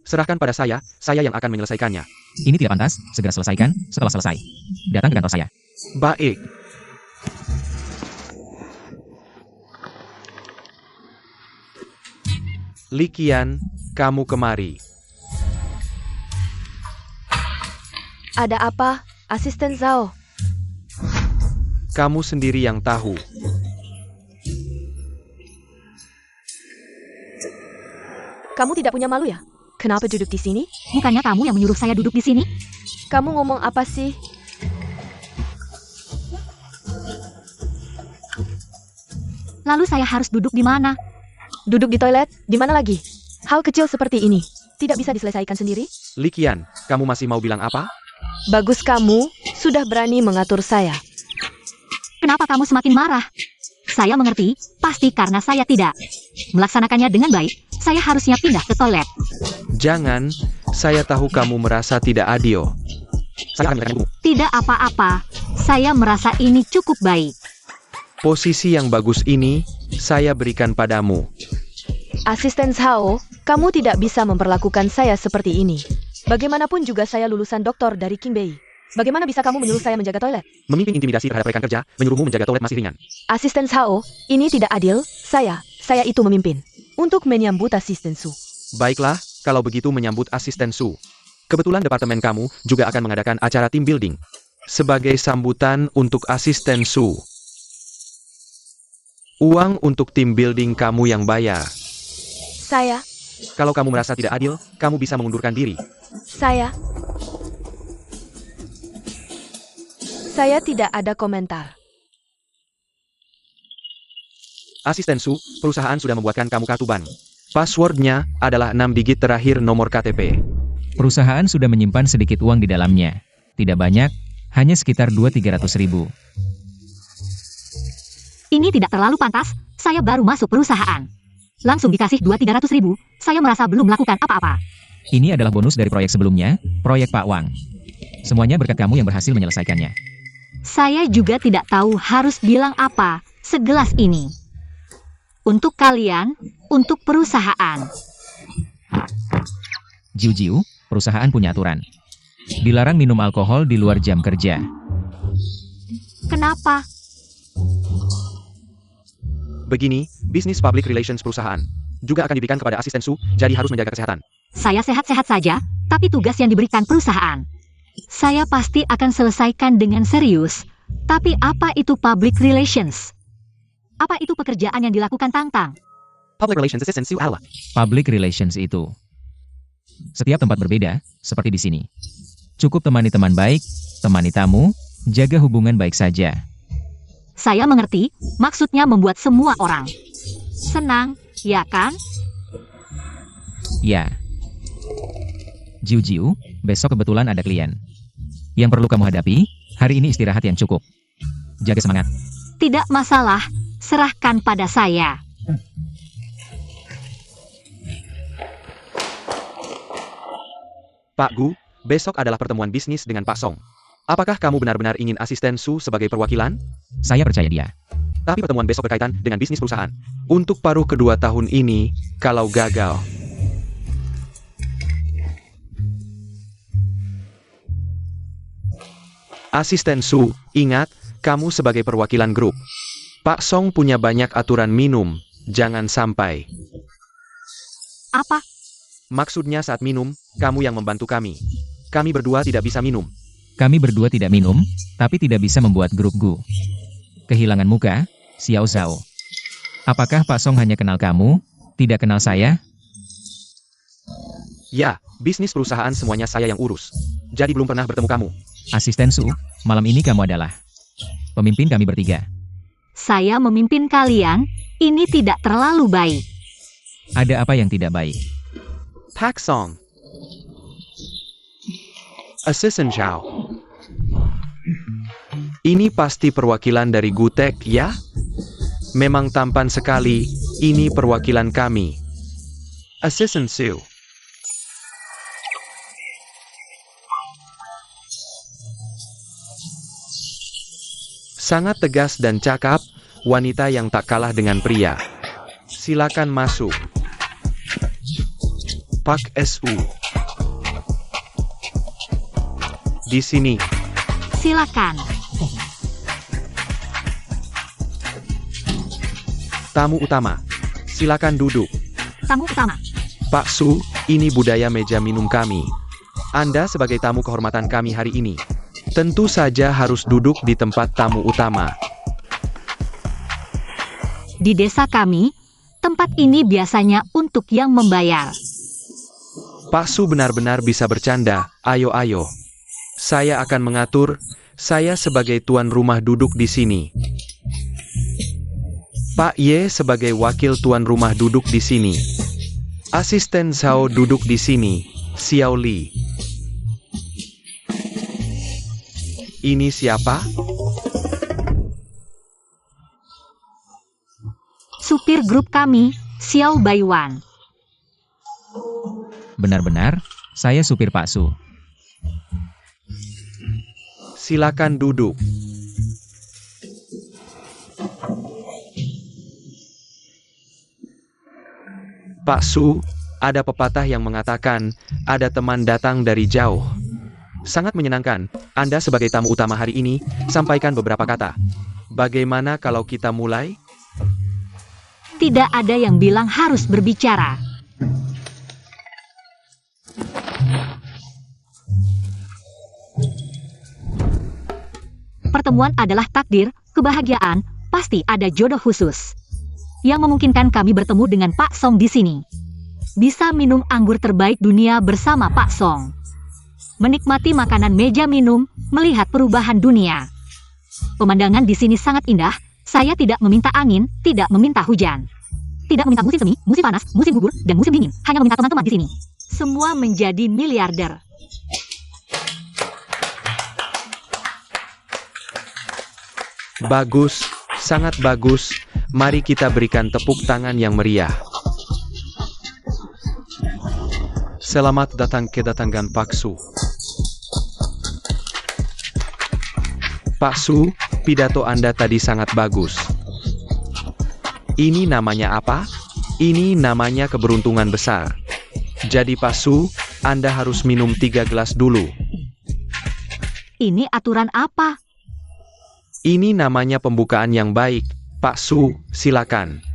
Serahkan pada saya yang akan menyelesaikannya. Ini tidak pantas, segera selesaikan, setelah selesai. Datang ke kantor saya. Baik. Likian, kamu kemari. Ada apa, asisten Zhao? Kamu sendiri yang tahu. Kamu tidak punya malu ya? Kenapa duduk di sini? Bukannya kamu yang menyuruh saya duduk di sini? Kamu ngomong apa sih? Lalu saya harus duduk di mana? Duduk di toilet? Di mana lagi? Hal kecil seperti ini tidak bisa diselesaikan sendiri? Likian, kamu masih mau bilang apa? Bagus kamu, sudah berani mengatur saya. Kenapa kamu semakin marah? Saya mengerti, pasti karena saya tidak melaksanakannya dengan baik. Saya harusnya pindah ke toilet. Jangan, saya tahu kamu merasa tidak adil. Saya akan menyelesaikan hukummu. Tidak apa-apa, saya merasa ini cukup baik. Posisi yang bagus ini, saya berikan padamu. Asisten Zhao, kamu tidak bisa memperlakukan saya seperti ini. Bagaimanapun juga saya lulusan doktor dari Qingbei. Bagaimana bisa kamu menyuruh saya menjaga toilet? Memimpin intimidasi terhadap rekan kerja, menyuruhmu menjaga toilet masih ringan. Asisten Zhao, ini tidak adil. Saya itu memimpin. Untuk menyambut asisten Su. Baiklah, kalau begitu menyambut asisten Su. Kebetulan departemen kamu juga akan mengadakan acara team building. Sebagai sambutan untuk asisten Su. Uang untuk tim building kamu yang bayar. Saya, Kalau kamu merasa tidak adil, kamu bisa mengundurkan diri. saya tidak ada komentar. Asisten Su, perusahaan sudah membuatkan kamu kartu bank. Passwordnya adalah 6 digit terakhir nomor KTP. Perusahaan sudah menyimpan sedikit uang di dalamnya. Tidak banyak, hanya sekitar 200-300 ribu. Ini tidak terlalu pantas, saya baru masuk perusahaan. Langsung dikasih 200-300 ribu, saya merasa belum melakukan apa-apa. Ini adalah bonus dari proyek sebelumnya, proyek Pak Wang. Semuanya berkat kamu yang berhasil menyelesaikannya. Saya juga tidak tahu harus bilang apa, segelas ini. Untuk kalian, untuk perusahaan. Jiu-jiu, perusahaan punya aturan. Dilarang minum alkohol di luar jam kerja. Kenapa? Begini, bisnis public relations perusahaan juga akan diberikan kepada asisten Su, jadi harus menjaga kesehatan. Saya sehat-sehat saja, tapi tugas yang diberikan perusahaan. Saya pasti akan selesaikan dengan serius. Tapi apa itu public relations? Apa itu pekerjaan yang dilakukan Tang-Tang? Public relations assistant Su adalah Public relations itu. Setiap tempat berbeda, seperti di sini. Cukup temani teman baik, temani tamu, jaga hubungan baik saja. Saya mengerti, maksudnya membuat semua orang senang, ya kan? Ya. Jiu-jiu, besok kebetulan ada klien. Yang perlu kamu hadapi, hari ini istirahat yang cukup. Jaga semangat. Tidak masalah, serahkan pada saya. Pak Gu, besok adalah pertemuan bisnis dengan Pak Song. Apakah kamu benar-benar ingin asisten Su sebagai perwakilan? Saya percaya dia. Tapi pertemuan besok berkaitan dengan bisnis perusahaan. Untuk paruh kedua tahun ini, kalau gagal, asisten Su, ingat, kamu sebagai perwakilan grup. Pak Song punya banyak aturan minum, jangan sampai. Apa? Maksudnya saat minum, kamu yang membantu kami. Kami berdua tidak bisa minum. Kami berdua tidak minum, tapi tidak bisa membuat grup Gu. Kehilangan muka, Xiao Zhao. Apakah Pak Song hanya kenal kamu, tidak kenal saya? Ya, bisnis perusahaan semuanya saya yang urus. Jadi belum pernah bertemu kamu. Asisten Su, malam ini kamu adalah pemimpin kami bertiga. Saya memimpin kalian, ini tidak terlalu baik. Ada apa yang tidak baik? Pak Song. Assistant Zhao. Ini pasti perwakilan dari Gutek, ya? Memang tampan sekali, ini perwakilan kami. Assistant Su. Sangat tegas dan cakap, wanita yang tak kalah dengan pria. Silakan masuk. Pak Su. Di sini. Silakan. Tamu utama. Silakan duduk. Tamu utama. Pak Su, ini budaya meja minum kami. Anda sebagai tamu kehormatan kami hari ini, tentu saja harus duduk di tempat tamu utama. Di desa kami, tempat ini biasanya untuk yang membayar. Pak Su benar-benar bisa bercanda, ayo-ayo. Saya akan mengatur, saya sebagai tuan rumah duduk di sini. Pak Ye sebagai wakil tuan rumah duduk di sini. Asisten Zhao duduk di sini, Xiao Li. Ini siapa? Supir grup kami, Xiao Baiwan. Benar-benar, saya supir Pak Su. Silakan duduk. Pak Su, ada pepatah yang mengatakan, ada teman datang dari jauh. Sangat menyenangkan, Anda sebagai tamu utama hari ini, sampaikan beberapa kata. Bagaimana kalau kita mulai? Tidak ada yang bilang harus berbicara. Pertemuan adalah takdir, kebahagiaan, pasti ada jodoh khusus. yang memungkinkan kami bertemu dengan Pak Song di sini. Bisa minum anggur terbaik dunia bersama Pak Song. Menikmati makanan meja minum, melihat perubahan dunia. Pemandangan di sini sangat indah. Saya tidak meminta angin, tidak meminta hujan. Tidak meminta musim semi, musim panas, musim gugur, dan musim dingin. Hanya meminta teman-teman di sini. Semua menjadi miliarder. Bagus, sangat bagus. Mari kita berikan tepuk tangan yang meriah. Selamat datang kedatangan Pak Su. Pak Su, pidato Anda tadi sangat bagus. Ini namanya apa? Ini namanya keberuntungan besar. Jadi Pak Su, Anda harus minum 3 gelas dulu. Ini aturan apa? Ini namanya pembukaan yang baik. Pak Su, silakan.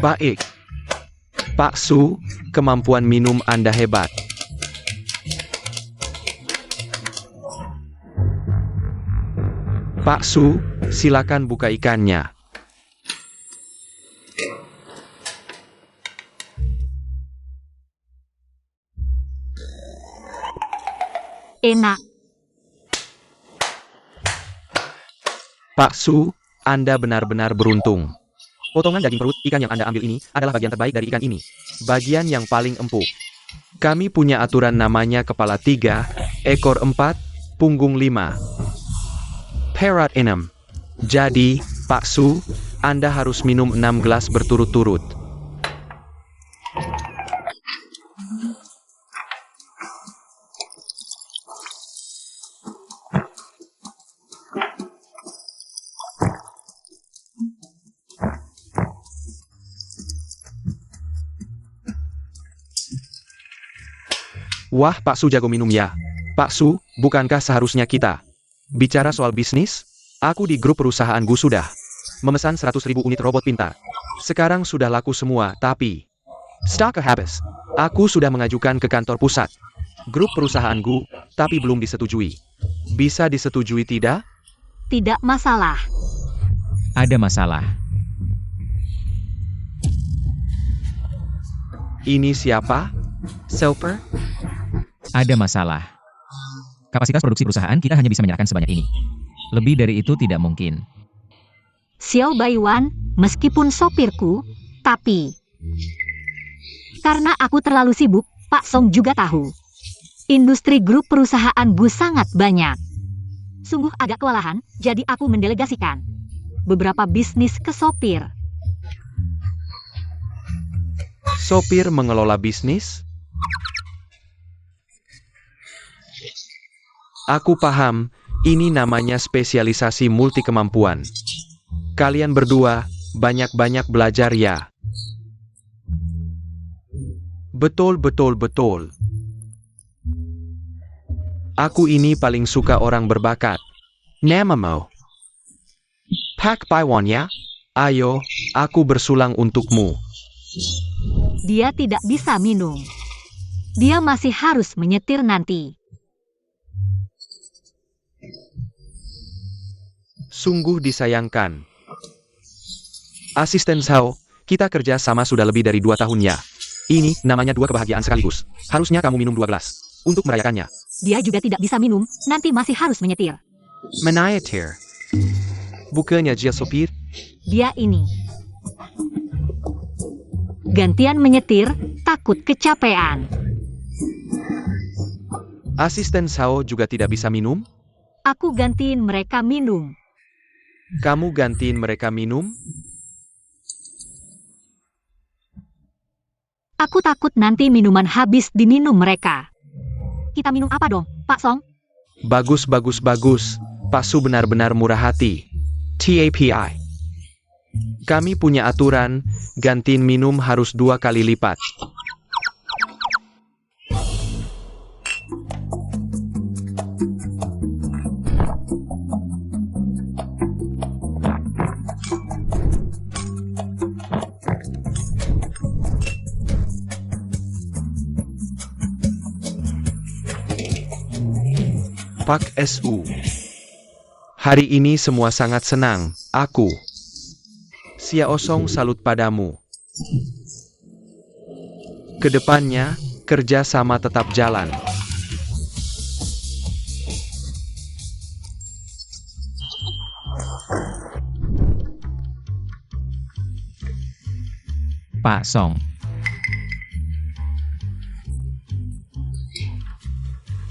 Baik. Pak Su, kemampuan minum Anda hebat. Pak Su, silakan buka ikannya. Enak. Pak Su, Anda benar-benar beruntung. Potongan daging perut ikan yang Anda ambil ini adalah bagian terbaik dari ikan ini. Bagian yang paling empuk. Kami punya aturan namanya kepala 3, ekor 4, punggung 5. Perat 6. Jadi, Pak Su, Anda harus minum 6 gelas berturut-turut. Wah, Pak Su jago minum ya. Pak Su, bukankah seharusnya kita bicara soal bisnis? Aku di grup perusahaan Gu sudah memesan 100.000 unit robot pintar. Sekarang sudah laku semua, tapi stok habis. Aku sudah mengajukan ke kantor pusat grup perusahaan Gu, tapi belum disetujui. Bisa disetujui tidak? Tidak masalah. Ada masalah. Ini siapa? Selper? Ada masalah. Kapasitas produksi perusahaan kita hanya bisa menyerahkan sebanyak ini. Lebih dari itu tidak mungkin. Xiao Baiwan, meskipun sopirku, tapi karena aku terlalu sibuk, Pak Song juga tahu. Industri grup perusahaan Gu sangat banyak. Sungguh agak kewalahan, jadi aku mendelegasikan beberapa bisnis ke sopir. Sopir mengelola bisnis? Aku paham, ini namanya spesialisasi multi kemampuan. Kalian berdua, banyak-banyak belajar ya. Betul. Aku ini paling suka orang berbakat. Namamu Pak Paiwan ya? Ayo, aku bersulang untukmu. Dia tidak bisa minum. Dia masih harus menyetir nanti. Sungguh disayangkan. Asisten Sao, kita kerja sama sudah lebih dari 2 tahun ya. Ini namanya 2 kebahagiaan sekaligus. Harusnya kamu minum 2 gelas untuk merayakannya. Dia juga tidak bisa minum, nanti masih harus menyetir. Menyetir. Bukannya dia sopir? Dia ini. Gantian menyetir, takut kecapean. Asisten Sao juga tidak bisa minum? Aku gantiin mereka minum. Kamu gantiin mereka minum? Aku takut nanti minuman habis diminum mereka. Kita minum apa dong, Pak Song? Bagus. Pak Su benar-benar murah hati. TAPI. Kami punya aturan, gantiin minum harus 2 kali lipat. Pak SU. Hari ini semua sangat senang, aku. Sia Osong salut padamu. Kedepannya, kerja sama tetap jalan. Pak Song.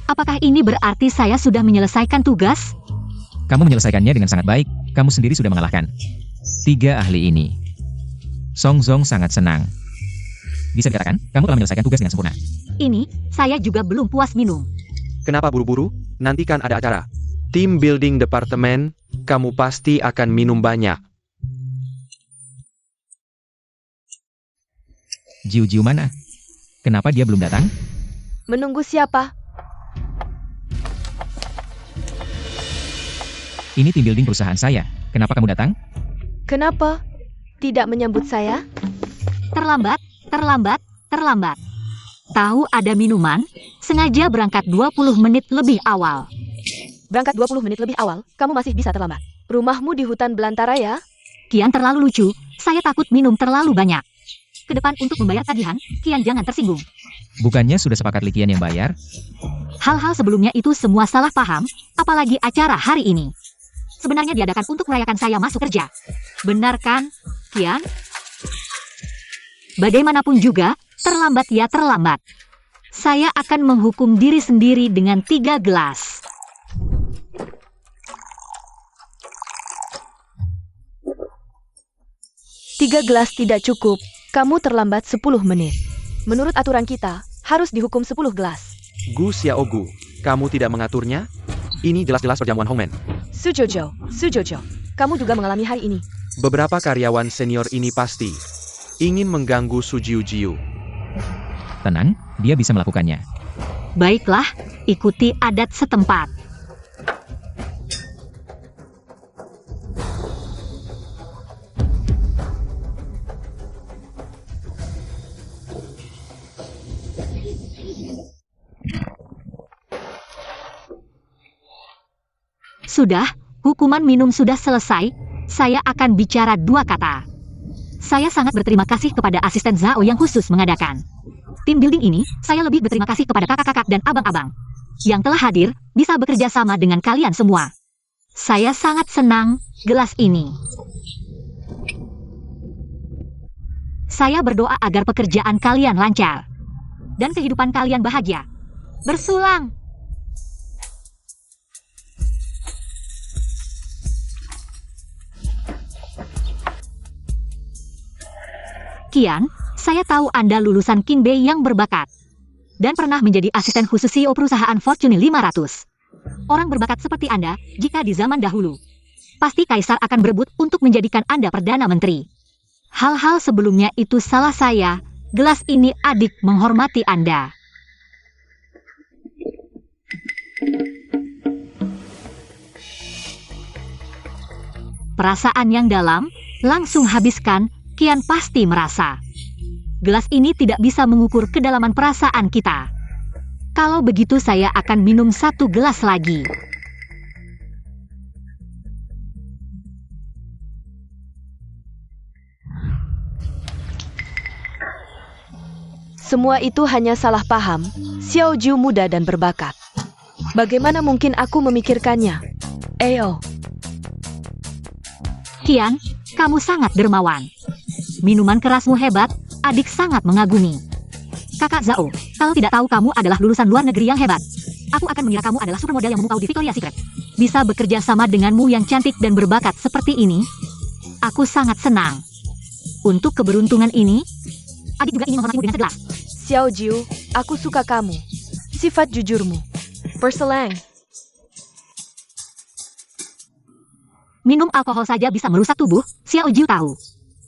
Apakah ini berarti saya sudah menyelesaikan tugas? Kamu menyelesaikannya dengan sangat baik. Kamu sendiri sudah mengalahkan 3 ahli ini. Song Zong sangat senang. Bisa dikatakan, kamu telah menyelesaikan tugas dengan sempurna. Ini, saya juga belum puas minum. Kenapa buru-buru? Nanti kan ada acara. Tim building departemen, kamu pasti akan minum banyak. Jiu-jiu mana? Kenapa dia belum datang? Menunggu siapa? Ini tim building perusahaan saya. Kenapa kamu datang? Kenapa tidak menyambut saya? Terlambat, terlambat, terlambat. Tahu ada minuman? Sengaja berangkat 20 menit lebih awal. Berangkat 20 menit lebih awal, kamu masih bisa terlambat. Rumahmu di hutan belantara ya? Kian terlalu lucu, saya takut minum terlalu banyak. Ke depan untuk membayar tagihan, Kian jangan tersinggung. Bukannya sudah sepakat Likian yang bayar? Hal-hal sebelumnya itu semua salah paham, apalagi acara hari ini. Sebenarnya diadakan untuk merayakan saya masuk kerja. Benar kan, Kian? Bagaimanapun juga, terlambat ya terlambat. Saya akan menghukum diri sendiri dengan 3 gelas. Tiga gelas tidak cukup. Kamu terlambat 10 menit. Menurut aturan kita, harus dihukum 10 gelas. Gu Xiaogu, kamu tidak mengaturnya? Ini jelas-jelas perjamuan Hongmen. Sujojo, kamu juga mengalami hari ini. Beberapa karyawan senior ini pasti ingin mengganggu Su Jiu. Tenang, dia bisa melakukannya. Baiklah, ikuti adat setempat. Sudah, hukuman minum sudah selesai. Saya akan bicara 2 kata. Saya sangat berterima kasih kepada asisten Zhao yang khusus mengadakan tim building ini. Saya lebih berterima kasih kepada kakak-kakak dan abang-abang yang telah hadir, bisa bekerja sama dengan kalian semua. Saya sangat senang gelas ini. Saya berdoa agar pekerjaan kalian lancar dan kehidupan kalian bahagia. Bersulang. Kian, saya tahu Anda lulusan Qingbei yang berbakat dan pernah menjadi asisten khusus CEO perusahaan Fortune 500. Orang berbakat seperti Anda, jika di zaman dahulu, pasti Kaisar akan berebut untuk menjadikan Anda Perdana Menteri. Hal-hal sebelumnya itu salah saya. Gelas ini adik menghormati Anda. Perasaan yang dalam, langsung habiskan. Kian pasti merasa gelas ini tidak bisa mengukur kedalaman perasaan kita. Kalau begitu saya akan minum 1 gelas lagi. Semua itu hanya salah paham. Xiao Jiu muda dan berbakat. Bagaimana mungkin aku memikirkannya? Eyo. Kian, kamu sangat dermawan. Minuman kerasmu hebat, adik sangat mengagumi. Kakak Zhao, kalau tidak tahu kamu adalah lulusan luar negeri yang hebat, aku akan mengira kamu adalah supermodel yang memukau di Victoria's Secret. Bisa bekerja sama denganmu yang cantik dan berbakat seperti ini, aku sangat senang. Untuk keberuntungan ini, adik juga ingin menghormatimu dengan segelas. Xiao Jiu, aku suka kamu. Sifat jujurmu. Perselang. Minum alkohol saja bisa merusak tubuh, Xiao Jiu tahu.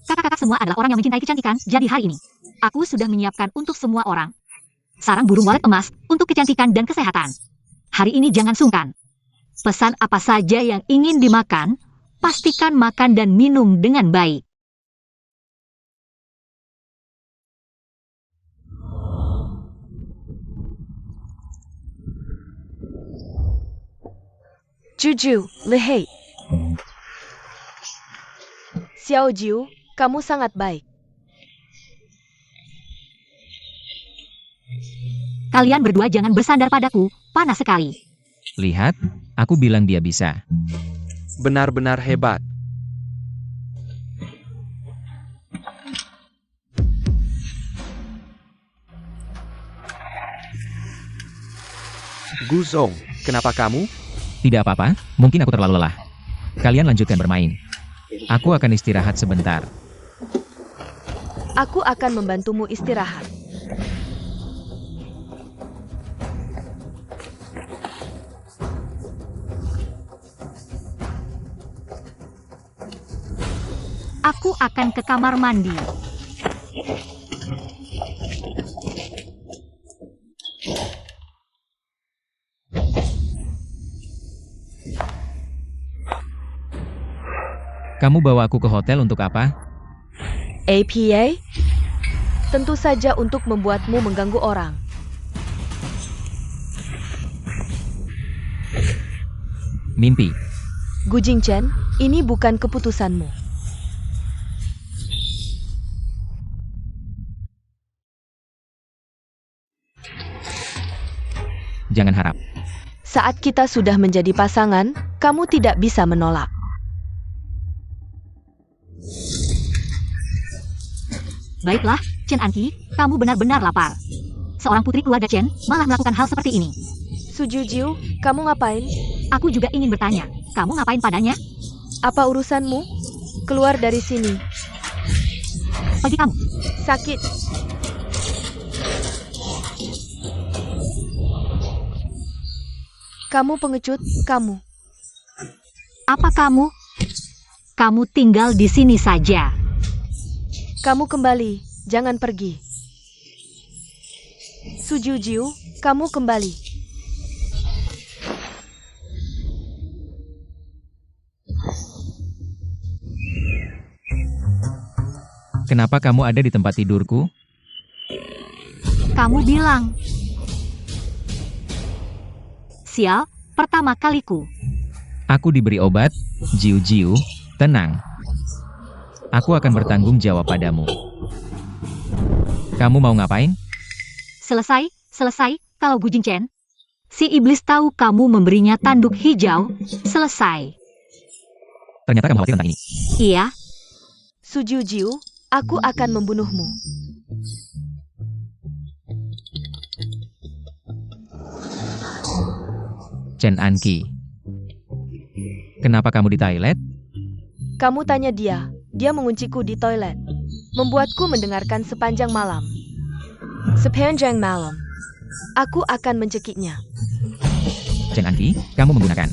Kakak-kakak semua adalah orang yang mencintai kecantikan, jadi hari ini, aku sudah menyiapkan untuk semua orang sarang burung walet emas untuk kecantikan dan kesehatan. Hari ini jangan sungkan. Pesan apa saja yang ingin dimakan, pastikan makan dan minum dengan baik. Juju, lehei. Xiao Jiu, kamu sangat baik. Kalian berdua jangan bersandar padaku, panas sekali. Lihat, aku bilang dia bisa. Benar-benar hebat. Guzong, kenapa kamu? Tidak apa-apa, mungkin aku terlalu lelah. Kalian lanjutkan bermain. Aku akan istirahat sebentar. Aku akan membantumu istirahat. Aku akan ke kamar mandi. Kamu bawa aku ke hotel untuk apa? APA? Tentu saja untuk membuatmu mengganggu orang. Mimpi. Gu Jingchen, ini bukan keputusanmu. Jangan harap. Saat kita sudah menjadi pasangan, kamu tidak bisa menolak. Baiklah, Chen Anqi, kamu benar-benar lapar. Seorang putri keluarga Chen malah melakukan hal seperti ini. Su Juju, kamu ngapain? Aku juga ingin bertanya, kamu ngapain padanya? Apa urusanmu? Keluar dari sini. Pergi kamu. Sakit. Kamu pengecut, kamu. Apa kamu? Kamu tinggal di sini saja. Kamu kembali, jangan pergi. Su Juju, kamu kembali. Kenapa kamu ada di tempat tidurku? Kamu bilang. Sial, pertama kaliku. Aku diberi obat, Jiu-Jiu, tenang. Aku akan bertanggung jawab padamu. Kamu mau ngapain? Selesai, kalau Gu Jingchen. Si iblis tahu kamu memberinya tanduk hijau, selesai. Ternyata kamu khawatir tentang ini. Iya, Su Juju, aku akan membunuhmu. Chen Anqi. Kenapa kamu di toilet? Kamu tanya dia, dia mengunciku di toilet. Membuatku mendengarkan sepanjang malam. Sepanjang malam. Aku akan mencekiknya. Chen Anqi, kamu menggunakan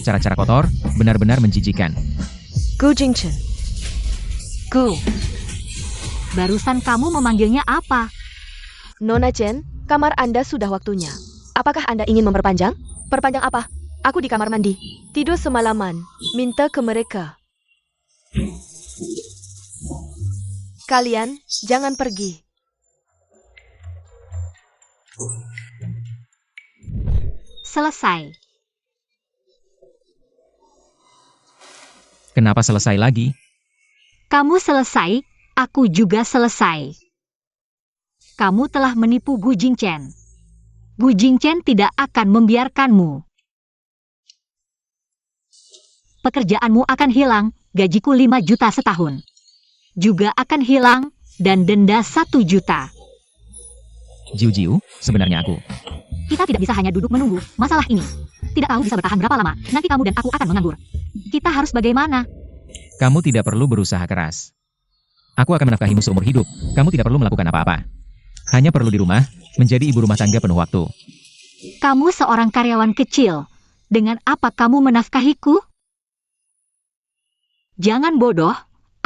cara-cara kotor, benar-benar menjijikan. Gu Jingchen. Gu. barusan kamu memanggilnya apa? Nona Chen, kamar Anda sudah waktunya. Apakah Anda ingin memperpanjang? Perpanjang apa? Aku di kamar mandi. Tidur semalaman. Minta ke mereka. Kalian, jangan pergi. Selesai. Kenapa selesai lagi? Kamu selesai, aku juga selesai. Kamu telah menipu Gu Jingchen. Gu Jingchen tidak akan membiarkanmu. Pekerjaanmu akan hilang, gajiku 5 juta setahun. Juga akan hilang, dan denda 1 juta. Jiu-Jiu, sebenarnya aku. Kita tidak bisa hanya duduk menunggu masalah ini. Tidak tahu bisa bertahan berapa lama, nanti kamu dan aku akan menganggur. Kita harus bagaimana? Kamu tidak perlu berusaha keras. Aku akan menafkahimu seumur hidup. Kamu tidak perlu melakukan apa-apa. Hanya perlu di rumah, menjadi ibu rumah tangga penuh waktu. Kamu seorang karyawan kecil. Dengan apa kamu menafkahiku? Jangan bodoh.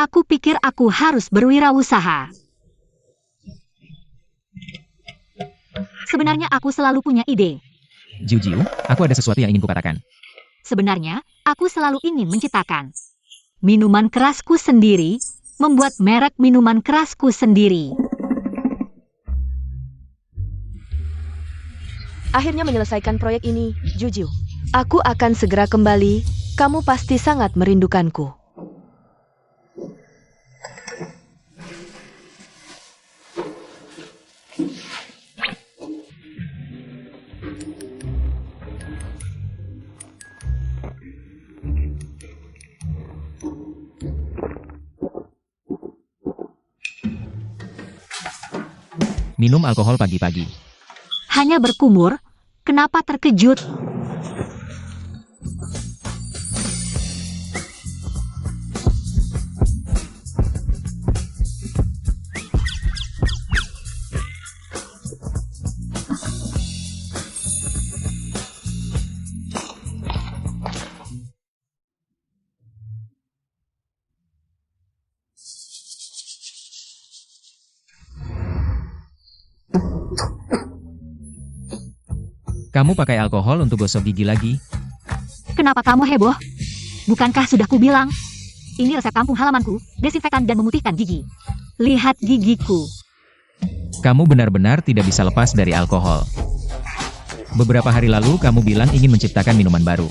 Aku pikir aku harus berwirausaha. Sebenarnya aku selalu punya ide. Jiu-Jiu, aku ada sesuatu yang ingin kukatakan. Sebenarnya, aku selalu ingin menciptakan minuman kerasku sendiri, membuat merek minuman kerasku sendiri. Akhirnya menyelesaikan proyek ini, Juju. Aku akan segera kembali. Kamu pasti sangat merindukanku. Minum alkohol pagi-pagi. Hanya berkumur, kenapa terkejut? Kamu pakai alkohol untuk gosok gigi lagi? Kenapa kamu heboh? Bukankah sudah kubilang? Ini resep kampung halamanku, desinfektan dan memutihkan gigi. Lihat gigiku. Kamu benar-benar tidak bisa lepas dari alkohol. Beberapa hari lalu kamu bilang ingin menciptakan minuman baru.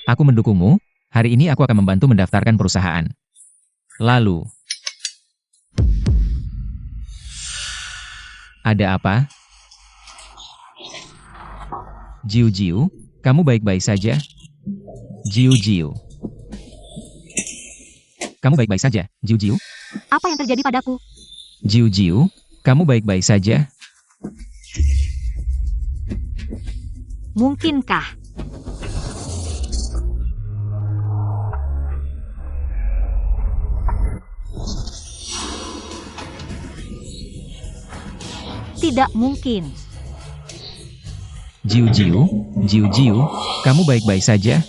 Aku mendukungmu, hari ini aku akan membantu mendaftarkan perusahaan. Lalu, ada apa? Jiu-jiu, kamu baik-baik saja? Jiu-jiu. Kamu baik-baik saja, Jiu-jiu? Apa yang terjadi padaku? Jiu-jiu, kamu baik-baik saja? Mungkinkah? Tidak mungkin. Jiu-jiu, Jiu-jiu, kamu baik-baik saja?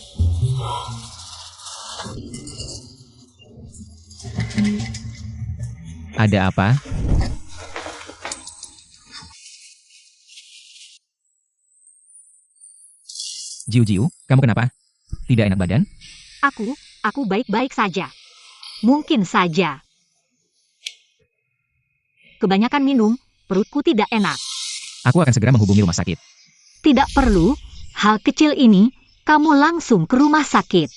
Ada apa? Jiu-jiu, kamu kenapa? Tidak enak badan? Aku baik-baik saja. Mungkin saja. Kebanyakan minum, perutku tidak enak. Aku akan segera menghubungi rumah sakit. Tidak perlu, hal kecil ini, kamu langsung ke rumah sakit.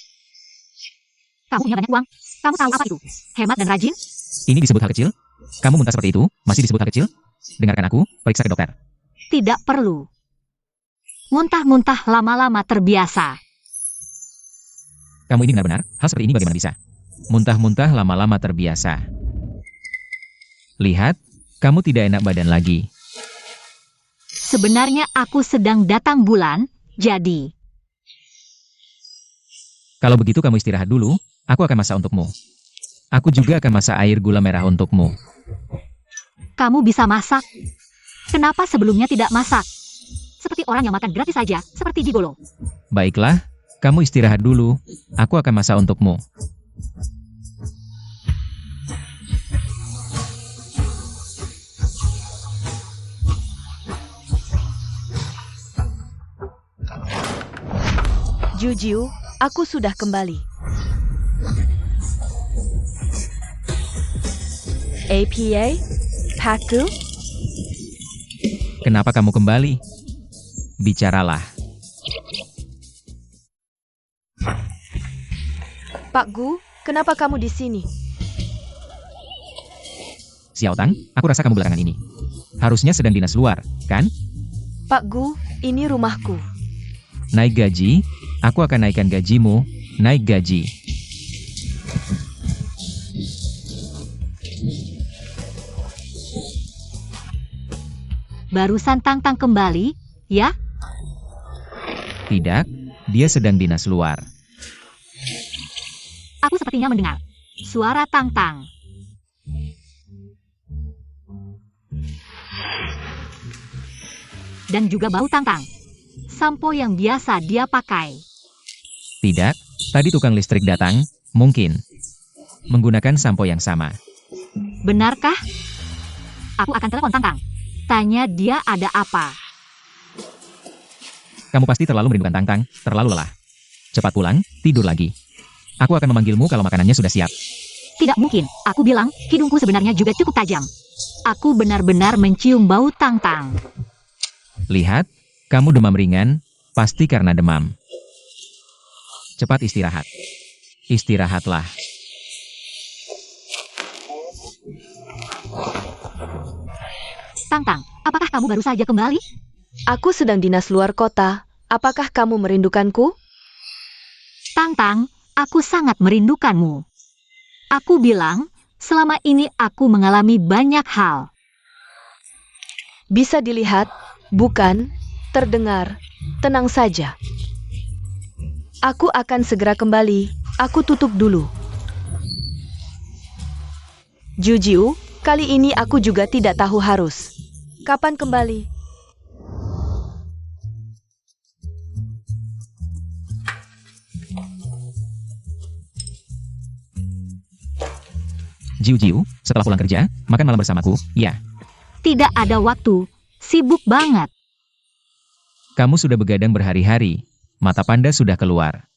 Kamu punya banyak uang, kamu tahu apa itu? Hemat dan rajin? Ini disebut hal kecil? Kamu muntah seperti itu, masih disebut hal kecil? Dengarkan aku, periksa ke dokter. Tidak perlu. Muntah-muntah lama-lama terbiasa. Kamu ini benar-benar, hal seperti ini bagaimana bisa? Muntah-muntah lama-lama terbiasa. Lihat, kamu tidak enak badan lagi. Sebenarnya aku sedang datang bulan, jadi. Kalau begitu kamu istirahat dulu, aku akan masak untukmu. Aku juga akan masak air gula merah untukmu. Kamu bisa masak. Kenapa sebelumnya tidak masak? Seperti orang yang makan gratis saja, seperti gigolo. Baiklah, kamu istirahat dulu, aku akan masak untukmu. Jiu-jiu, aku sudah kembali. APA? Paku? Kenapa kamu kembali? Bicaralah. Pak Gu, kenapa kamu di sini? Xiao Tang, aku rasa kamu belakangan ini harusnya sedang dinas luar, kan? Pak Gu, ini rumahku. Naik gaji, aku akan naikkan gajimu, naik gaji. Barusan Tang-Tang kembali, ya? Tidak, dia sedang dinas luar. Aku sepertinya mendengar suara Tang-Tang. Dan juga bau Tang-Tang. Sampo yang biasa dia pakai. Tidak, tadi tukang listrik datang, mungkin menggunakan sampo yang sama. Benarkah? Aku akan telepon Tang-Tang. Tanya dia ada apa. Kamu pasti terlalu merindukan Tang-Tang, terlalu lelah. Cepat pulang, tidur lagi. Aku akan memanggilmu kalau makanannya sudah siap. Tidak mungkin, aku bilang, hidungku sebenarnya juga cukup tajam. Aku benar-benar mencium bau Tang-Tang. Lihat, kamu demam ringan, pasti karena demam. cepat istirahat. Istirahatlah. Tang, apakah kamu baru saja kembali? Aku sedang dinas luar kota. Apakah kamu merindukanku? Tang, aku sangat merindukanmu. Aku bilang, selama ini aku mengalami banyak hal. Bisa dilihat, bukan, terdengar. Tenang saja. Aku akan segera kembali. Aku tutup dulu. Jujiu, kali ini aku juga tidak tahu harus. Kapan kembali? Jiu, setelah pulang kerja, makan malam bersamaku, ya. Tidak ada waktu, sibuk banget. Kamu sudah begadang berhari-hari, mata panda sudah keluar.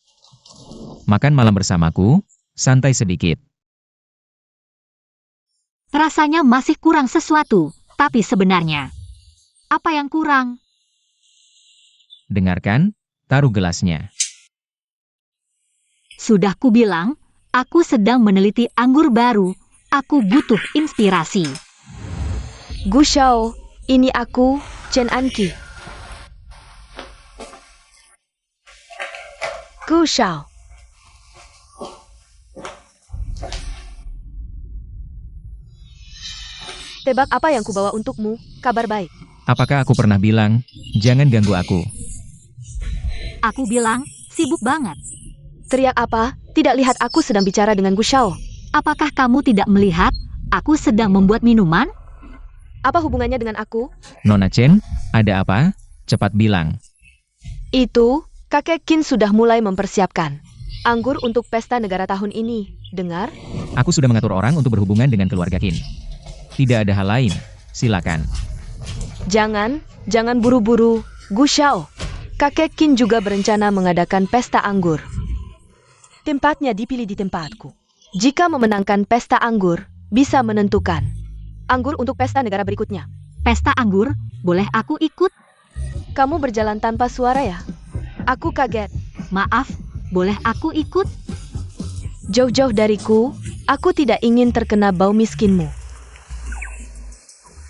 Makan malam bersamaku, santai sedikit. Rasanya masih kurang sesuatu, tapi sebenarnya, apa yang kurang? Dengarkan, taruh gelasnya. Sudah kubilang, aku sedang meneliti anggur baru. Aku butuh inspirasi. Gu Shao, ini aku, Chen Anqi. Gu Shao. Tebak apa yang kubawa untukmu, kabar baik. Apakah aku pernah bilang, jangan ganggu aku? Aku bilang, sibuk banget. Teriak apa? Tidak lihat aku sedang bicara dengan Gu Shao. Apakah kamu tidak melihat, aku sedang membuat minuman? Apa hubungannya dengan aku? Nona Chen, ada apa? Cepat bilang. Itu, kakek Qin sudah mulai mempersiapkan anggur untuk pesta negara tahun ini. Dengar? Aku sudah mengatur orang untuk berhubungan dengan keluarga Qin. Tidak ada hal lain, silakan. Jangan buru-buru, Gu Shao. Kakek Qin juga berencana mengadakan pesta anggur. Tempatnya dipilih di tempatku. Jika memenangkan pesta anggur, bisa menentukan anggur untuk pesta negara berikutnya. Pesta anggur, boleh aku ikut? Kamu berjalan tanpa suara ya? Aku kaget. Maaf, boleh aku ikut? Jauh-jauh dariku, aku tidak ingin terkena bau miskinmu.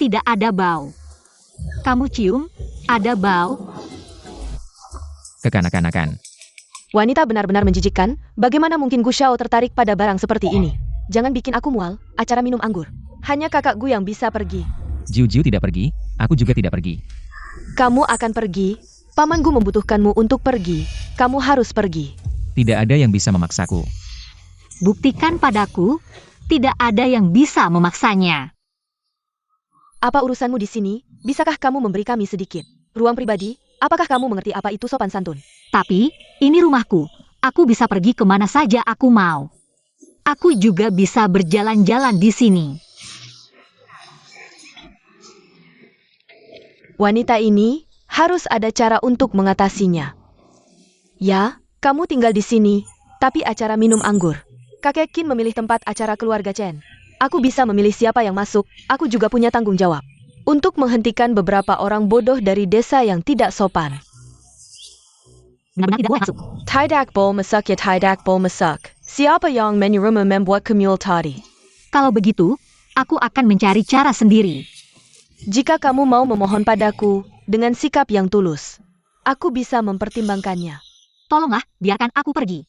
Tidak ada bau. Kamu cium, ada bau. Kekanak-kanakan. Wanita benar-benar menjijikkan, bagaimana mungkin Gu Shao tertarik pada barang seperti ini? Jangan bikin aku mual, acara minum anggur. Hanya kakak Gu yang bisa pergi. Jiu tidak pergi, aku juga tidak pergi. Kamu akan pergi, Paman Gu membutuhkanmu untuk pergi. Kamu harus pergi. Tidak ada yang bisa memaksaku. Buktikan padaku, tidak ada yang bisa memaksanya. Apa urusanmu di sini? Bisakah kamu memberi kami sedikit ruang pribadi? Apakah kamu mengerti apa itu sopan santun? Tapi, ini rumahku. Aku bisa pergi kemana saja aku mau. Aku juga bisa berjalan-jalan di sini. Wanita ini harus ada cara untuk mengatasinya. Ya, kamu tinggal di sini, tapi acara minum anggur. Kakek Qin memilih tempat acara keluarga Chen. Aku bisa memilih siapa yang masuk, aku juga punya tanggung jawab. Untuk menghentikan beberapa orang bodoh dari desa yang tidak sopan. Benar-benar tidak boleh masuk. Tidak boleh masak ya tidak boleh masak. Siapa yang menyuruh membuat kemul tadi? Kalau begitu, aku akan mencari cara sendiri. Jika kamu mau memohon padaku, dengan sikap yang tulus, aku bisa mempertimbangkannya. Tolonglah, biarkan aku pergi.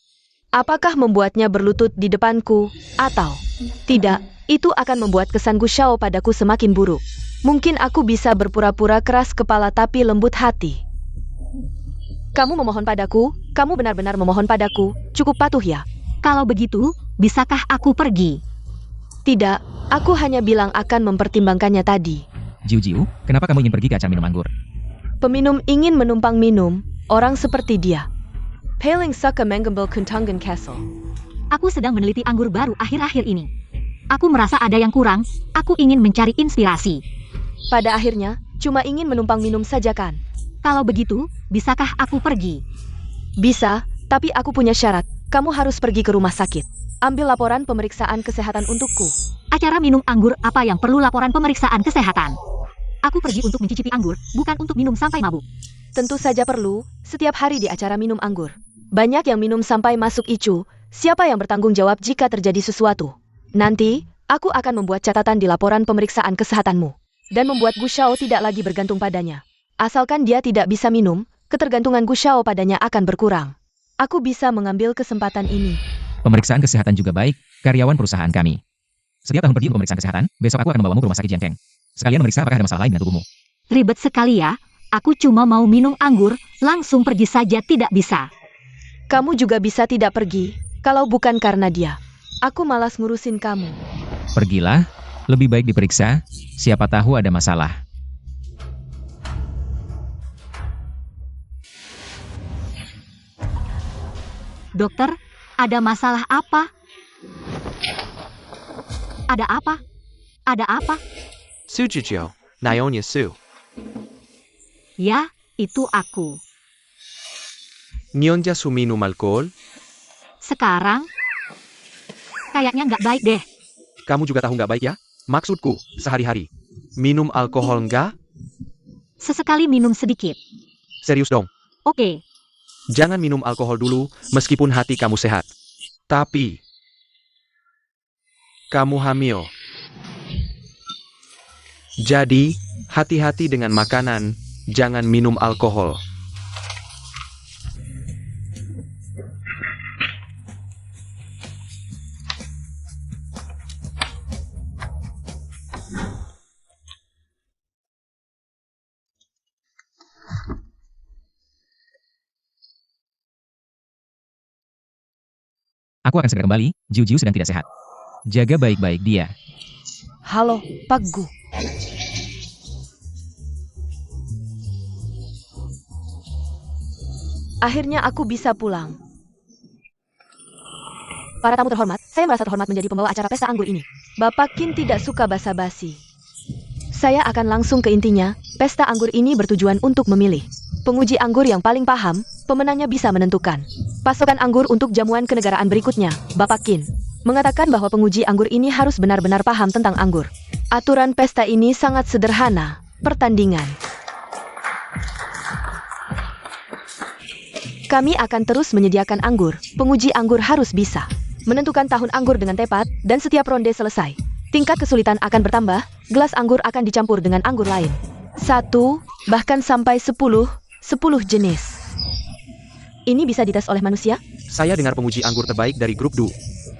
Apakah membuatnya berlutut di depanku, atau tidak, itu akan membuat kesan Gu Shao padaku semakin buruk. Mungkin aku bisa berpura-pura keras kepala tapi lembut hati. Kamu memohon padaku, kamu benar-benar memohon padaku, cukup patuh ya. Kalau begitu, bisakah aku pergi? Tidak, aku hanya bilang akan mempertimbangkannya tadi. Jiu, kenapa kamu ingin pergi ke acara minum anggur? Peminum ingin menumpang minum, orang seperti dia. Paling suka mengambil kuntangan castle. Aku sedang meneliti anggur baru akhir-akhir ini. Aku merasa ada yang kurang, aku ingin mencari inspirasi. Pada akhirnya, cuma ingin menumpang minum saja kan? Kalau begitu, bisakah aku pergi? Bisa, tapi aku punya syarat. Kamu harus pergi ke rumah sakit. Ambil laporan pemeriksaan kesehatan untukku. Acara minum anggur apa yang perlu laporan pemeriksaan kesehatan? Aku pergi untuk mencicipi anggur, bukan untuk minum sampai mabuk. Tentu saja perlu, setiap hari di acara minum anggur. Banyak yang minum sampai masuk icu. Siapa yang bertanggung jawab jika terjadi sesuatu? Nanti, aku akan membuat catatan di laporan pemeriksaan kesehatanmu. Dan membuat Gu Shao tidak lagi bergantung padanya. Asalkan dia tidak bisa minum, ketergantungan Gu Shao padanya akan berkurang. Aku bisa mengambil kesempatan ini. Pemeriksaan kesehatan juga baik, karyawan perusahaan kami. Setiap tahun pergi untuk pemeriksaan kesehatan, besok aku akan membawamu ke rumah sakit Jiangkeng. Sekalian memeriksa apakah ada masalah lain dengan tubuhmu. Ribet sekali ya. Aku cuma mau minum anggur, langsung pergi saja tidak bisa. Kamu juga bisa tidak pergi, kalau bukan karena dia. Aku malas ngurusin kamu. Pergilah, lebih baik diperiksa, siapa tahu ada masalah. Dokter, ada masalah apa? Ada apa? Ada apa? Su Jijiu, Nyonya Su. Ya, itu aku. Nyonya Su minum alkohol? Sekarang, kayaknya nggak baik deh. Kamu juga tahu nggak baik ya? Maksudku, sehari-hari. Minum alkohol nggak? Sesekali minum sedikit. Serius dong. Oke, Jangan minum alkohol dulu, meskipun hati kamu sehat. Tapi, kamu hamil. Jadi, hati-hati dengan makanan, jangan minum alkohol. Aku akan segera kembali, Jiu sedang tidak sehat. Jaga baik-baik dia. Halo, Pak Gu. Akhirnya aku bisa pulang. Para tamu terhormat, saya merasa terhormat menjadi pembawa acara pesta anggur ini. Bapak Qin tidak suka basa-basi. Saya akan langsung ke intinya, pesta anggur ini bertujuan untuk memilih penguji anggur yang paling paham, pemenangnya bisa menentukan pasokan anggur untuk jamuan kenegaraan berikutnya. Bapak Qin mengatakan bahwa penguji anggur ini harus benar-benar paham tentang anggur. Aturan pesta ini sangat sederhana, pertandingan. Kami akan terus menyediakan anggur, penguji anggur harus bisa menentukan tahun anggur dengan tepat, dan setiap ronde selesai, tingkat kesulitan akan bertambah, gelas anggur akan dicampur dengan anggur lain. 1, bahkan sampai 10 jenis. Ini bisa dites oleh manusia? Saya dengar penguji anggur terbaik dari grup Du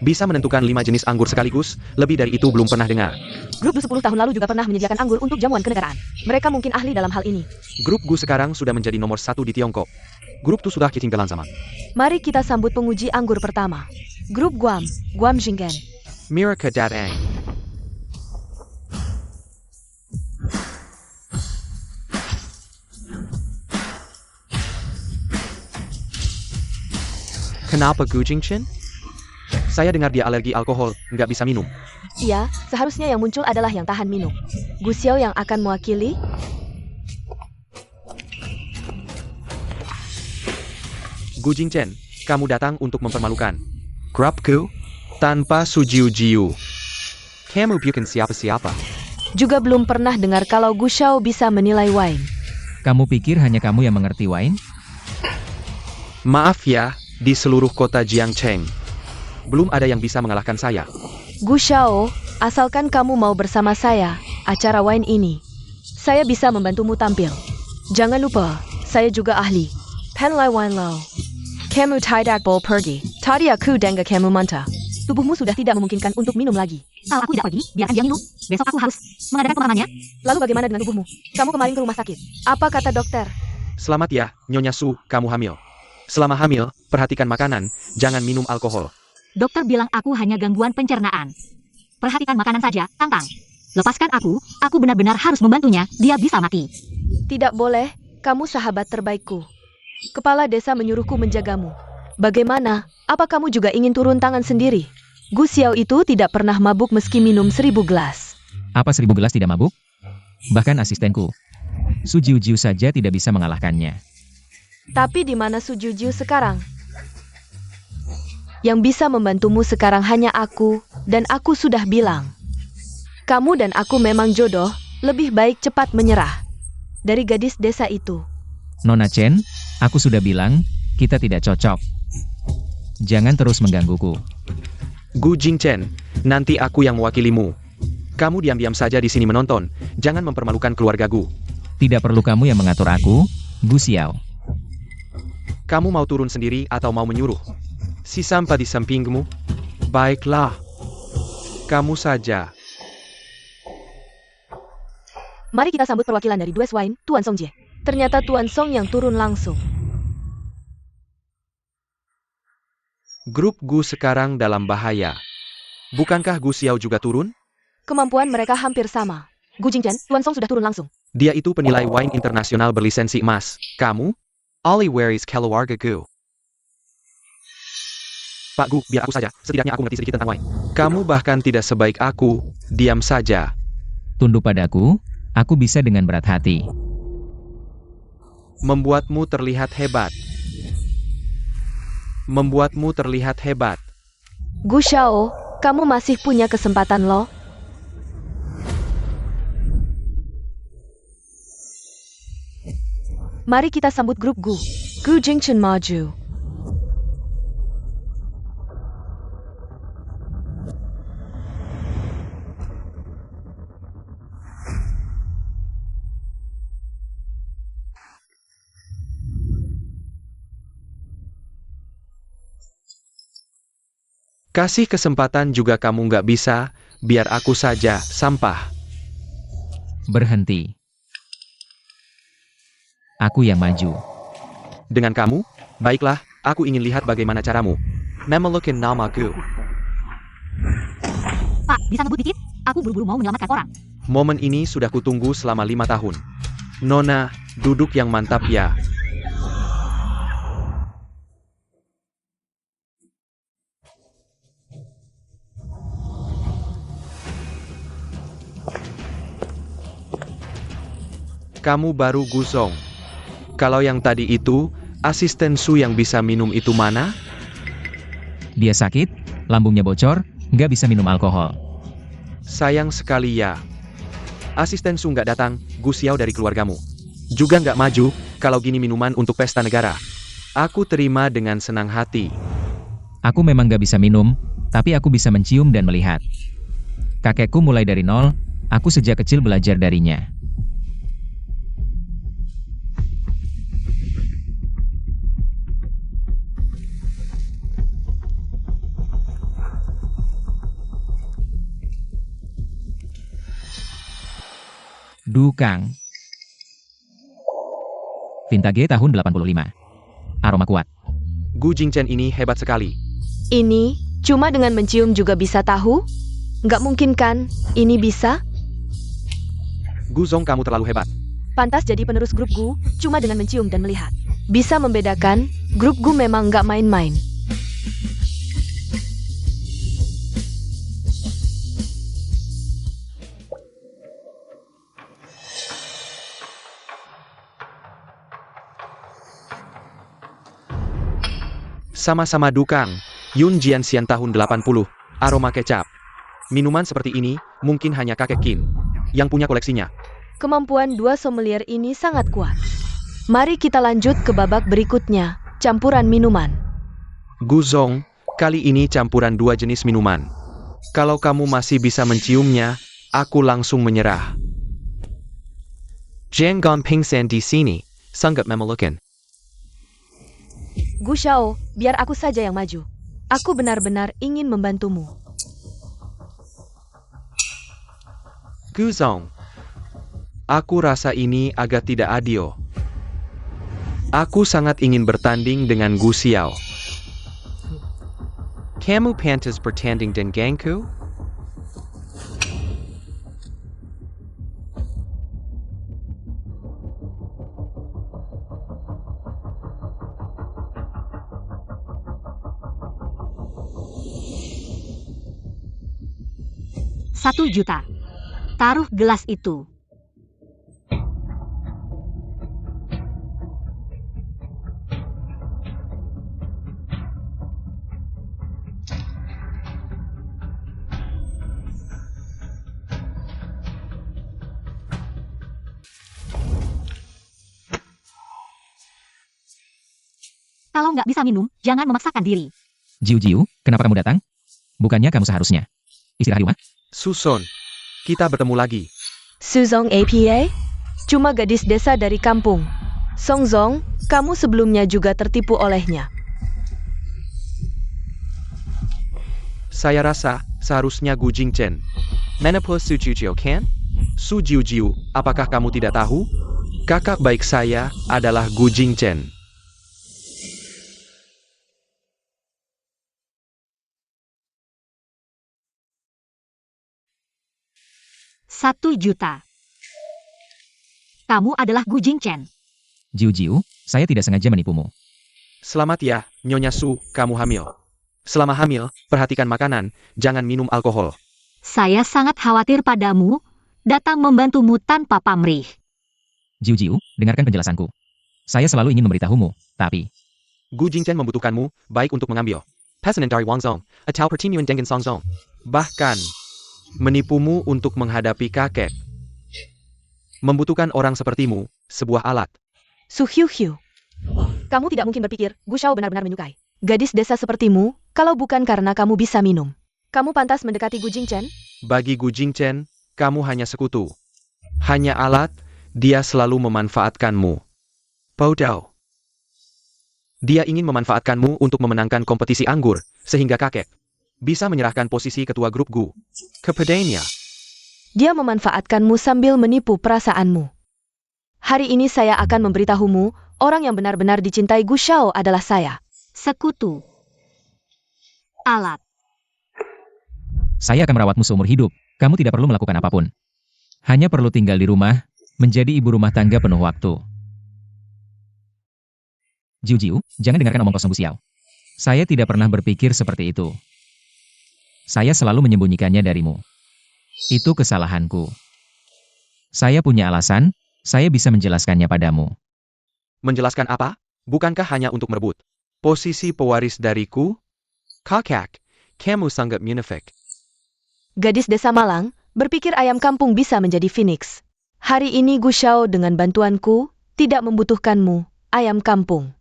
bisa menentukan 5 jenis anggur sekaligus, lebih dari itu belum pernah dengar. Grup Du 10 tahun lalu juga pernah menyediakan anggur untuk jamuan kenegaraan. Mereka mungkin ahli dalam hal ini. Grup Gu sekarang sudah menjadi nomor 1 di Tiongkok. Grup Tu sudah ketinggalan zaman. Mari kita sambut penguji anggur pertama. Grup Guam Jinggen. Miraka Datang. Kenapa Gu Jingchen? Saya dengar dia alergi alkohol, nggak bisa minum. Iya, seharusnya yang muncul adalah yang tahan minum. Gu Xiao yang akan mewakili. Gu Jingchen, kamu datang untuk mempermalukan grupku tanpa Su Jiu. Kamu bukan siapa-siapa. Juga belum pernah dengar kalau Gu Xiao bisa menilai wine. Kamu pikir hanya kamu yang mengerti wine? Maaf ya, di seluruh kota Jiangcheng, belum ada yang bisa mengalahkan saya. Gu Xiao, asalkan kamu mau bersama saya, acara wine ini, saya bisa membantumu tampil. Jangan lupa, saya juga ahli. Penlai wine low. Kamu tidak boleh pergi. Tadi aku dengar kamu mantap. Tubuhmu sudah tidak memungkinkan untuk minum lagi. Kalau aku tidak pergi, biarkan dia minum. Besok aku harus mengadakan pemakamannya. Lalu bagaimana dengan tubuhmu? Kamu kemarin ke rumah sakit. Apa kata dokter? Selamat ya, Nyonya Su, kamu hamil. Selama hamil, perhatikan makanan, jangan minum alkohol. Dokter bilang aku hanya gangguan pencernaan. Perhatikan makanan saja, Tang. Lepaskan aku benar-benar harus membantunya, dia bisa mati. Tidak boleh, kamu sahabat terbaikku. Kepala desa menyuruhku menjagamu. Bagaimana? Apa kamu juga ingin turun tangan sendiri? Gu Xiao itu tidak pernah mabuk meski minum 1000 gelas. Apa 1000 gelas tidak mabuk? Bahkan asistenku, Su Jiu saja tidak bisa mengalahkannya. Tapi di mana Su Jiu sekarang? Yang bisa membantumu sekarang hanya aku, dan aku sudah bilang. Kamu dan aku memang jodoh, lebih baik cepat menyerah. Dari gadis desa itu. Nona Chen, aku sudah bilang, kita tidak cocok. Jangan terus menggangguku. Gu Jingchen, nanti aku yang mewakilimu. Kamu diam-diam saja di sini menonton, jangan mempermalukan keluarga Gu. Tidak perlu kamu yang mengatur aku, Gu Xiao. Kamu mau turun sendiri atau mau menyuruh? Si sampah di sampingmu? Baiklah. Kamu saja. Mari kita sambut perwakilan dari Dwes Wine, Tuan Song Jie. Ternyata Tuan Song yang turun langsung. Grup Gu sekarang dalam bahaya. Bukankah Gu Xiao juga turun? Kemampuan mereka hampir sama. Gu Jingchen, Tuan Song sudah turun langsung. Dia itu penilai wine internasional berlisensi emas. Kamu? Oli Waris keluarga Gu. Pak Gu, biar aku saja. Setidaknya aku ngerti sedikit tentang wine. Kamu bahkan tidak sebaik aku. Diam saja. Tunduk padaku, aku bisa dengan berat hati. Membuatmu terlihat hebat. Membuatmu terlihat hebat. Gu Xiao, kamu masih punya kesempatan loh. Mari kita sambut grup Gu. Gu Jingchen maju. Kasih kesempatan juga kamu nggak bisa, biar aku saja, sampah. Berhenti. Aku yang maju. Dengan kamu? Baiklah, aku ingin lihat bagaimana caramu. Memelukin namaku. Pak, bisa ngebut dikit? Aku buru-buru mau menyelamatkan orang. Momen ini sudah kutunggu selama 5 tahun. Nona, duduk yang mantap ya. Kamu baru Guzong. Kalau yang tadi itu, asisten Su yang bisa minum itu mana? Dia sakit, lambungnya bocor, nggak bisa minum alkohol. Sayang sekali ya. Asisten Su nggak datang, Gu Xiao dari keluargamu. Juga nggak maju, kalau gini minuman untuk pesta negara. Aku terima dengan senang hati. Aku memang nggak bisa minum, tapi aku bisa mencium dan melihat. Kakekku mulai dari nol, aku sejak kecil belajar darinya. Dukang. Vintage tahun 85. Aroma kuat. Gu Jingchen ini hebat sekali. Ini, cuma dengan mencium juga bisa tahu? Nggak mungkin kan, ini bisa? Guzong, kamu terlalu hebat. Pantas jadi penerus grup Gu, cuma dengan mencium dan melihat. Bisa membedakan, grup Gu memang nggak main-main. Sama-sama Dukang, Yun Jianxian tahun 80, aroma kecap. Minuman seperti ini, mungkin hanya kakek Qin yang punya koleksinya. Kemampuan dua sommelier ini sangat kuat. Mari kita lanjut ke babak berikutnya, campuran minuman. Guzong, kali ini campuran 2 jenis minuman. Kalau kamu masih bisa menciumnya, aku langsung menyerah. Jangan pingsan di sini, sangat memelukan. Gu Xiao, biar aku saja yang maju. Aku benar-benar ingin membantumu. Guzong, aku rasa ini agak tidak adil. Aku sangat ingin bertanding dengan Gu Xiao. Kamu pantas bertanding denganku? Rp1.000.000. Taruh gelas itu. Kalau nggak bisa minum, jangan memaksakan diri. Jiu, kenapa kamu datang? Bukannya kamu seharusnya istirahat di rumah? Suson, kita bertemu lagi. Suzong APA? Cuma gadis desa dari kampung. Songzong, kamu sebelumnya juga tertipu olehnya. Saya rasa seharusnya Gu Jingchen. Menopause Su Jiu kan? Su Jiu, apakah kamu tidak tahu? Kakak baik saya adalah Gu Jingchen. Rp1.000.000. Kamu adalah Gu Jingchen. Jiu, saya tidak sengaja menipumu. Selamat ya, Nyonya Su, kamu hamil. Selama hamil, perhatikan makanan, jangan minum alkohol. Saya sangat khawatir padamu, datang membantumu tanpa pamrih. Jiu, dengarkan penjelasanku. Saya selalu ingin memberitahumu, tapi Gu Jingchen membutuhkanmu, baik untuk mengambil pesanan dari Wang Zong, atau pertemuan dengan Song Zong. Bahkan, menipumu untuk menghadapi kakek. Membutuhkan orang sepertimu, sebuah alat. Su Hiu. Kamu tidak mungkin berpikir Gu Shao benar-benar menyukai gadis desa sepertimu, kalau bukan karena kamu bisa minum. Kamu pantas mendekati Gu Jingchen? Bagi Gu Jingchen, kamu hanya sekutu. Hanya alat, dia selalu memanfaatkanmu. Bodoh. Dia ingin memanfaatkanmu untuk memenangkan kompetisi anggur, sehingga kakek bisa menyerahkan posisi ketua grup Gu kepadanya. Dia memanfaatkanmu sambil menipu perasaanmu. Hari ini saya akan memberitahumu, orang yang benar-benar dicintai Gu Shao adalah saya. Sekutu. Alat. saya akan merawatmu seumur hidup. Kamu tidak perlu melakukan apapun. Hanya perlu tinggal di rumah, menjadi ibu rumah tangga penuh waktu. Jiu, jangan dengarkan omong kosong Bu Xiao. Saya tidak pernah berpikir seperti itu. Saya selalu menyembunyikannya darimu. Itu kesalahanku. Saya punya alasan, saya bisa menjelaskannya padamu. Menjelaskan apa? Bukankah hanya untuk merebut posisi pewaris dariku? Kakak, kamu sangat munafik. Gadis desa Malang, berpikir ayam kampung bisa menjadi phoenix. Hari ini Gu Shao dengan bantuanku, tidak membutuhkanmu, ayam kampung.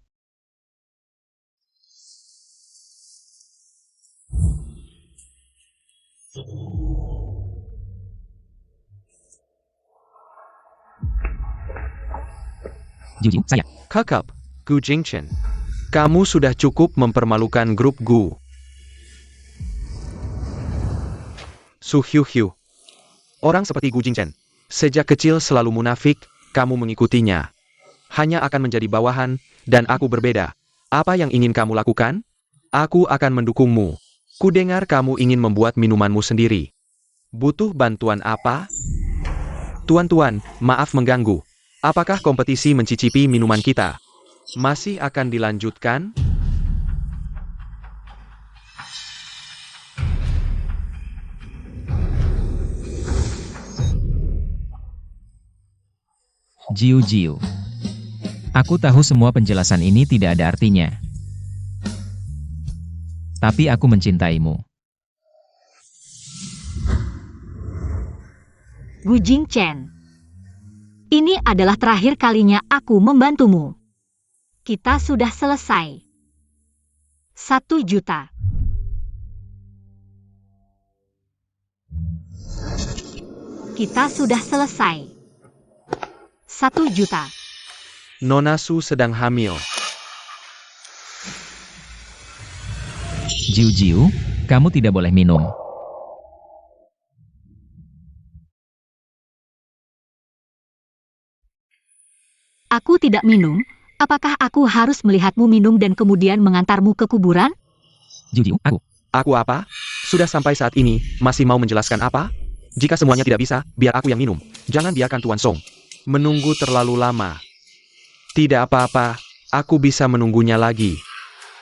Jiu, saya. Kakak, Gu Jingchen. Kamu sudah cukup mempermalukan grup Gu. Su Hiu. Orang seperti Gu Jingchen. Sejak kecil selalu munafik, kamu mengikutinya. Hanya akan menjadi bawahan, dan aku berbeda. Apa yang ingin kamu lakukan? Aku akan mendukungmu. Kudengar kamu ingin membuat minumanmu sendiri. Butuh bantuan apa? Tuan-tuan, maaf mengganggu. Apakah kompetisi mencicipi minuman kita masih akan dilanjutkan? Jiu. Aku tahu semua penjelasan ini tidak ada artinya. Tapi aku mencintaimu. Gu Jingchen. Ini adalah terakhir kalinya aku membantumu. Kita sudah selesai. 1 juta. Kita sudah selesai. 1 juta. Nona Su sedang hamil. Jiu, kamu tidak boleh minum. Aku tidak minum. Apakah aku harus melihatmu minum dan kemudian mengantarmu ke kuburan? Jiu, aku. Aku apa? Sudah sampai saat ini, masih mau menjelaskan apa? Jika semuanya tidak bisa, biar aku yang minum. Jangan biarkan Tuan Song menunggu terlalu lama. Tidak apa-apa, aku bisa menunggunya lagi.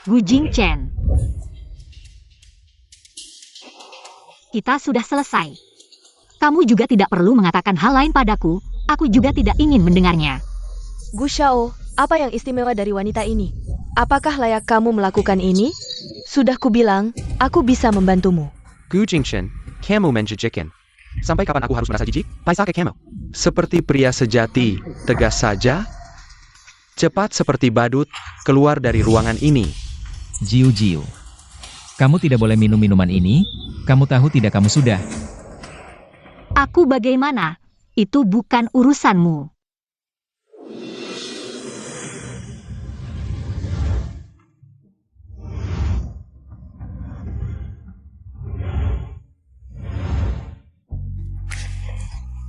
Gu Jingchen. Kita sudah selesai. Kamu juga tidak perlu mengatakan hal lain padaku, aku juga tidak ingin mendengarnya. Gu Shao, apa yang istimewa dari wanita ini? Apakah layak kamu melakukan ini? Sudah kubilang, aku bisa membantumu. Gu Jingchen, kamu menjijikan. Sampai kapan aku harus merasa jijik? Paisake kamu. Seperti pria sejati, tegas saja. Cepat seperti badut, keluar dari ruangan ini. Jiu. Kamu tidak boleh minum minuman ini. Kamu tahu tidak kamu sudah. Aku bagaimana? Itu bukan urusanmu.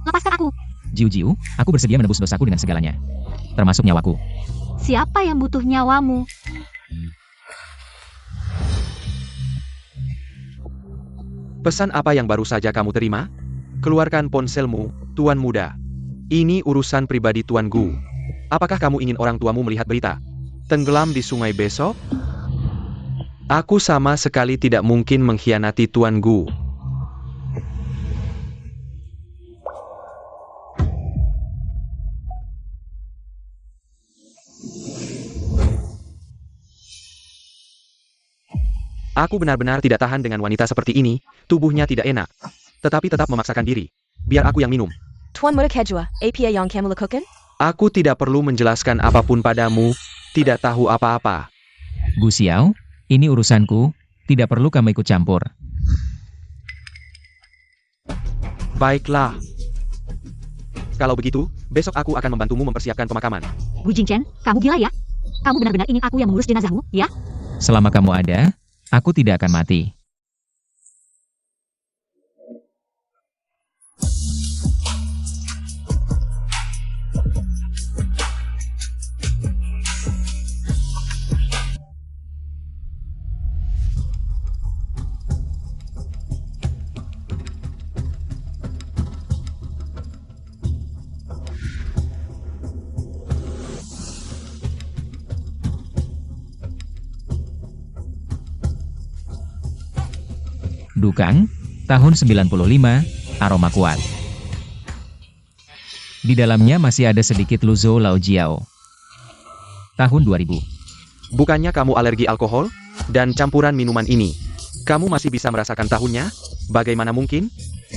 Lepaskan aku. Jiu-jiu, aku bersedia menebus dosaku dengan segalanya. Termasuk nyawaku. Siapa yang butuh nyawamu? Pesan apa yang baru saja kamu terima? Keluarkan ponselmu, Tuan Muda. Ini urusan pribadi Tuan Gu. Apakah kamu ingin orang tuamu melihat berita tenggelam di sungai besok? Aku sama sekali tidak mungkin mengkhianati Tuan Gu. Aku benar-benar tidak tahan dengan wanita seperti ini, tubuhnya tidak enak. Tetapi tetap memaksakan diri. Biar aku yang minum. Tuan Muda Kejua, APA yang kamu lakukan? Aku tidak perlu menjelaskan apapun padamu, tidak tahu apa-apa. Gu Xiao, ini urusanku. Tidak perlu kamu ikut campur. Baiklah. Kalau begitu, besok aku akan membantumu mempersiapkan pemakaman. Gu Jingchen, kamu gila ya? Kamu benar-benar ingin aku yang mengurus jenazahmu, ya? Selama kamu ada, aku tidak akan mati. Dukang, tahun 95, aroma kuat. Di dalamnya masih ada sedikit Luzo Lao Jiao. Tahun 2000. Bukannya kamu alergi alkohol? Dan campuran minuman ini. Kamu masih bisa merasakan tahunnya? Bagaimana mungkin?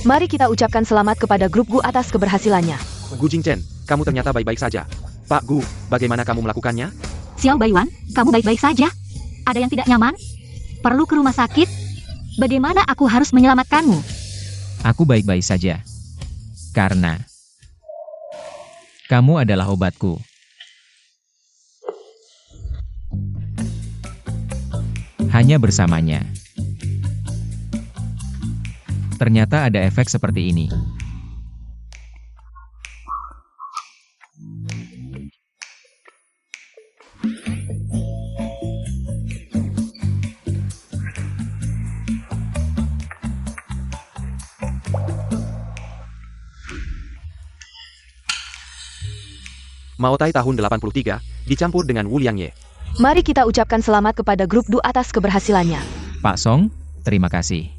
Mari kita ucapkan selamat kepada grup Gu atas keberhasilannya. Gu Jingchen, kamu ternyata baik-baik saja. Pak Gu, bagaimana kamu melakukannya? Xiao Baiwan, kamu baik-baik saja? Ada yang tidak nyaman? Perlu ke rumah sakit? Bagaimana aku harus menyelamatkanmu? Aku baik-baik saja. Karena kamu adalah obatku. Hanya bersamanya. Ternyata ada efek seperti ini. Maotai tahun 83, dicampur dengan Wu Liangye. Mari kita ucapkan selamat kepada grup Du atas keberhasilannya. Pak Song, terima kasih.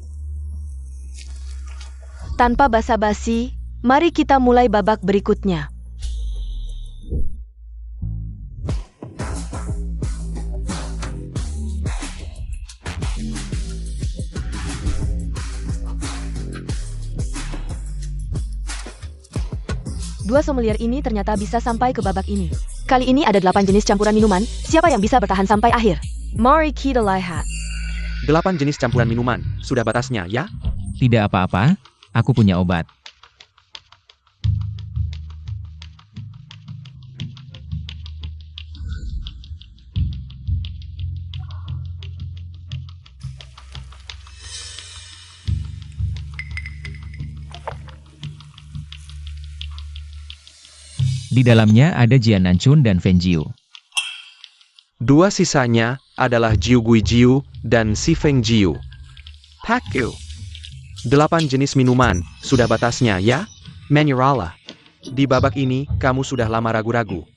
Tanpa basa-basi, mari kita mulai babak berikutnya. Dua sommelier ini ternyata bisa sampai ke babak ini. Kali ini ada 8 jenis campuran minuman, siapa yang bisa bertahan sampai akhir? Mari kita lihat. 8 jenis campuran minuman, sudah batasnya, ya? Tidak apa-apa, aku punya obat. Di dalamnya ada Jian Nanchun dan Fen Jiu. 2 sisanya adalah Jiu Gui Jiu dan Si Feng Jiu. Pakku. 8 jenis minuman, sudah batasnya, ya? Manurala. Di babak ini, kamu sudah lama ragu-ragu.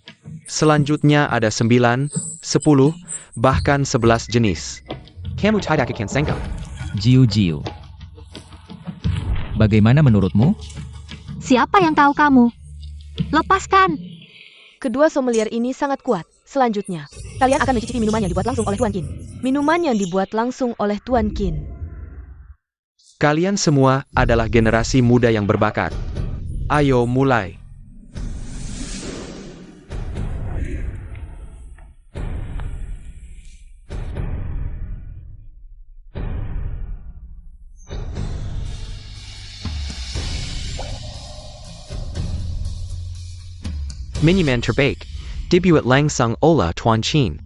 Selanjutnya ada 9, 10, bahkan 11 jenis. Kamu tidak akan sangka. Jiu Jiu. Bagaimana menurutmu? Siapa yang tahu kamu? Lepaskan! Kedua sommelier ini sangat kuat. Selanjutnya, kalian akan mencicipi minuman yang dibuat langsung oleh Tuan Qin. Minuman yang dibuat langsung oleh Tuan Qin. Kalian semua adalah generasi muda yang berbakat. Ayo mulai. Miniman terbaik. Debut langsung oleh Tuan Chin.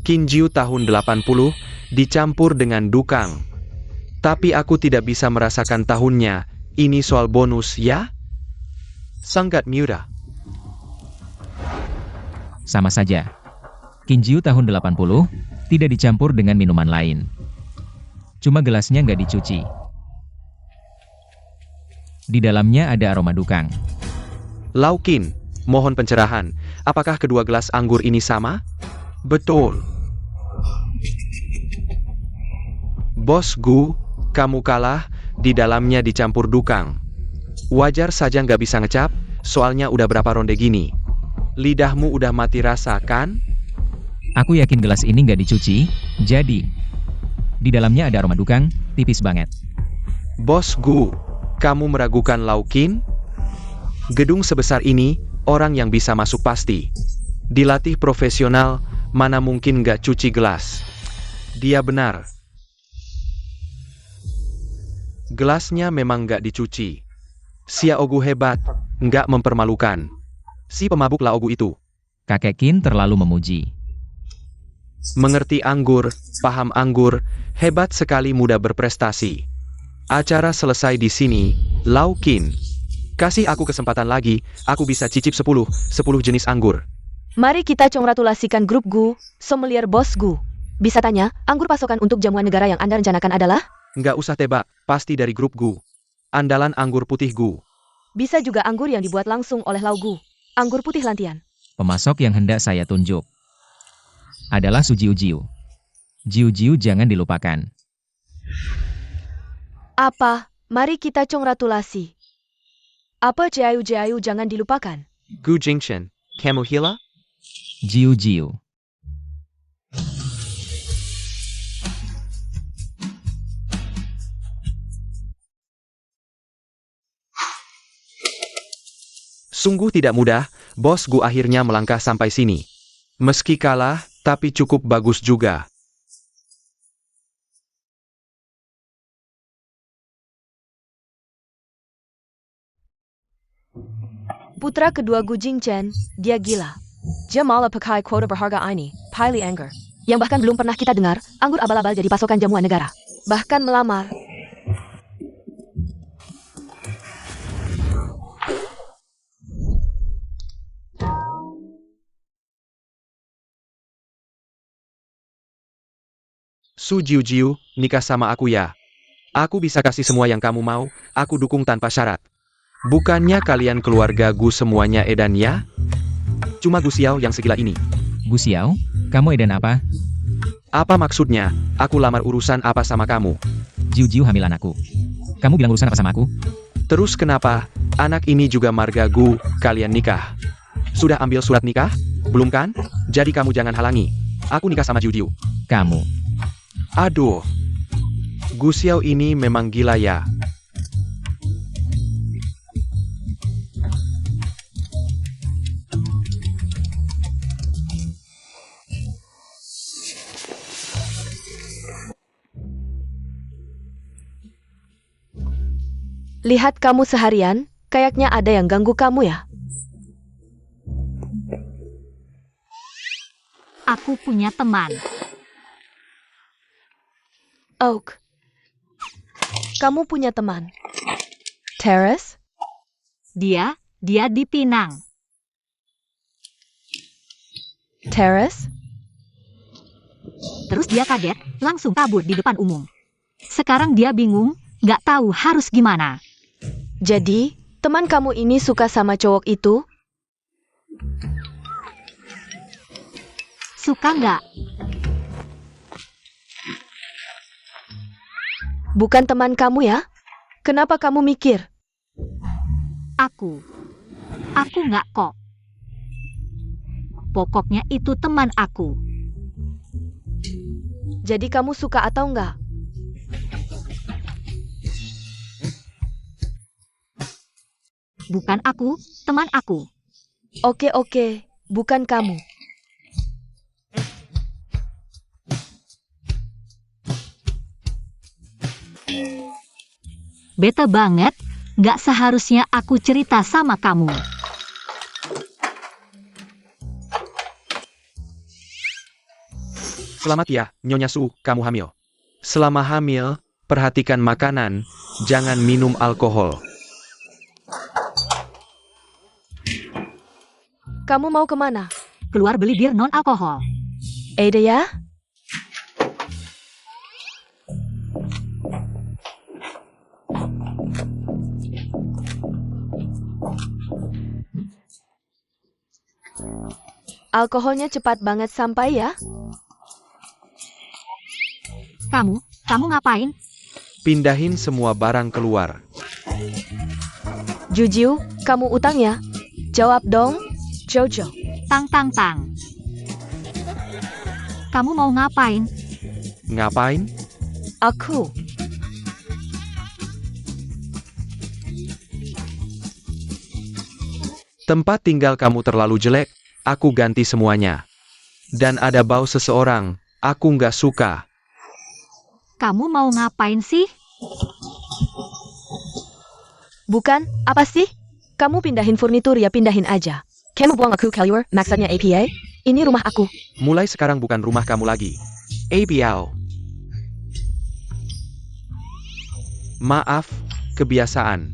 Kinju tahun 80 dicampur dengan dukang. Tapi aku tidak bisa merasakan tahunnya. Ini soal bonus ya? Sangat mudah. Sama saja. Kinju tahun 80 tidak dicampur dengan minuman lain. Cuma gelasnya nggak dicuci. Di dalamnya ada aroma dukang. Laukin, mohon pencerahan. Apakah kedua gelas anggur ini sama? Betul. Bos Gu, kamu kalah, di dalamnya dicampur dukang. Wajar saja nggak bisa ngecap, soalnya udah berapa ronde gini. Lidahmu udah mati rasa kan? Aku yakin gelas ini nggak dicuci, jadi di dalamnya ada aroma dukang, tipis banget. Bos Gu, kamu meragukan Laukin? Gedung sebesar ini, orang yang bisa masuk pasti. Dilatih profesional, mana mungkin nggak cuci gelas. Dia benar. Gelasnya memang nggak dicuci. Sia Ogu hebat, nggak mempermalukan. Si pemabuk La Ogu itu. Kakek Qin terlalu memuji. Mengerti anggur, paham anggur, hebat sekali, mudah berprestasi. Acara selesai di sini, Laukin. Kasih aku kesempatan lagi, aku bisa cicip 10 jenis anggur. Mari kita congratulasikan grup Gu, sommelier Bos Gu. Bisa tanya, anggur pasokan untuk jamuan negara yang Anda rencanakan adalah? Nggak usah tebak, pasti dari grup Gu. Andalan anggur putih Gu. Bisa juga anggur yang dibuat langsung oleh Lau Gu. Anggur putih lantian. Pemasok yang hendak saya tunjuk adalah Su Jiu Jiu. Jiu Jiu jangan dilupakan. Apa? Mari kita congratulasi. Apa Jiayu jangan dilupakan. Gu Jingchen, kamu hila? Jiu Jiu. Sungguh tidak mudah, Bos Gu akhirnya melangkah sampai sini. Meski kalah, tapi cukup bagus juga. Putra kedua Gu Jingchen, dia gila. Dia malah pakai quota berharga ini, Piley Anger. Yang bahkan belum pernah kita dengar, anggur abal-abal jadi pasokan jamuan negara. Bahkan melamar. Su Jiu Jiu, nikah sama aku ya. Aku bisa kasih semua yang kamu mau, aku dukung tanpa syarat. Bukannya kalian keluarga Gu semuanya edan ya? Cuma Gu Xiao yang segila ini. Gu Xiao, kamu edan apa? Apa maksudnya? Aku lamar urusan apa sama kamu? Jiu Jiu hamil anakku. Kamu bilang urusan apa sama aku? Terus kenapa? Anak ini juga marga Gu, kalian nikah. Sudah ambil surat nikah? Belum kan? Jadi kamu jangan halangi. Aku nikah sama Jiu Jiu. Kamu. Aduh. Gu Xiao ini memang gila ya. Lihat kamu seharian, kayaknya ada yang ganggu kamu ya. Aku punya teman. Oak. Kamu punya teman. Terrace? Dia di Pinang. Terrace? Terus dia kaget, langsung kabur di depan umum. Sekarang dia bingung, nggak tahu harus gimana. Jadi, teman kamu ini suka sama cowok itu? Suka nggak? Bukan teman kamu ya? Kenapa kamu mikir? Aku nggak kok. Pokoknya itu teman aku. Jadi kamu suka atau enggak? Bukan aku, teman aku. Oke, bukan kamu. Bete banget, nggak seharusnya aku cerita sama kamu. Selamat ya, Nyonya Su, kamu hamil. Selama hamil, perhatikan makanan, jangan minum alkohol. Kamu mau kemana? Keluar beli bir non-alkohol. Ada ya? Alkoholnya cepat banget sampai ya? Kamu ngapain? Pindahin semua barang keluar. Jujiu, kamu utang ya? Jawab dong, Jojo. Tang. Kamu mau ngapain? Ngapain? Aku. Tempat tinggal kamu terlalu jelek, aku ganti semuanya. Dan ada bau seseorang, aku nggak suka. Kamu mau ngapain sih? Bukan, apa sih? Kamu pindahin furnitur ya pindahin aja. Kamu buang aku keluar, maksudnya APA? Ini rumah aku. Mulai sekarang bukan rumah kamu lagi. Biao. Maaf, kebiasaan.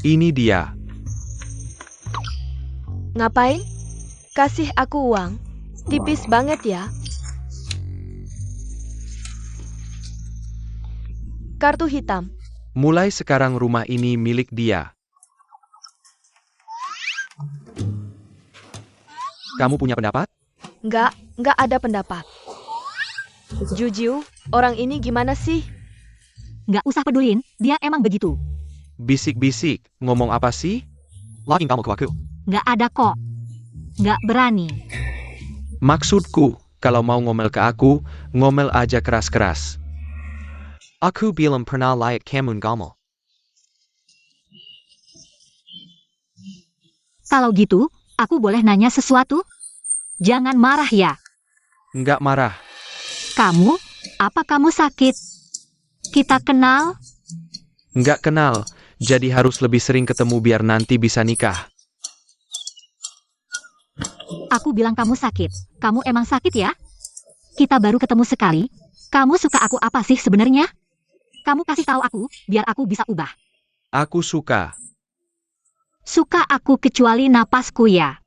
Ini dia. Ngapain? Kasih aku uang. Tipis banget ya. Kartu hitam. Mulai sekarang rumah ini milik dia. Kamu punya pendapat? Nggak ada pendapat. Jujiu, orang ini gimana sih? Nggak usah pedulin, dia emang begitu. Bisik-bisik, ngomong apa sih? Login kamu ke aku. Nggak ada kok. Nggak berani. Maksudku, kalau mau ngomel ke aku, ngomel aja keras-keras. Aku belum pernah lihat kamu ngomel. Kalau gitu, aku boleh nanya sesuatu? Jangan marah ya. Nggak marah. Kamu? Apa kamu sakit? Kita kenal? Nggak kenal, jadi harus lebih sering ketemu biar nanti bisa nikah. Aku bilang kamu sakit. Kamu emang sakit ya? Kita baru ketemu sekali. Kamu suka aku apa sih sebenarnya? Kamu kasih tahu aku, biar aku bisa ubah. Aku suka. Suka aku kecuali napasku ya.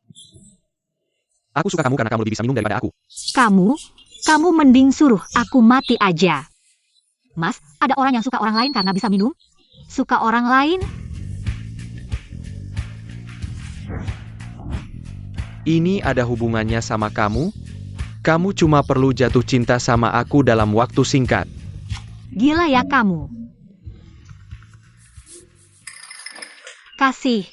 Aku suka kamu karena kamu lebih bisa minum daripada aku. Kamu mending suruh aku mati aja. Mas, ada orang yang suka orang lain karena bisa minum? Suka orang lain? Ini ada hubungannya sama kamu? Kamu cuma perlu jatuh cinta sama aku dalam waktu singkat. Gila ya kamu. Kasih.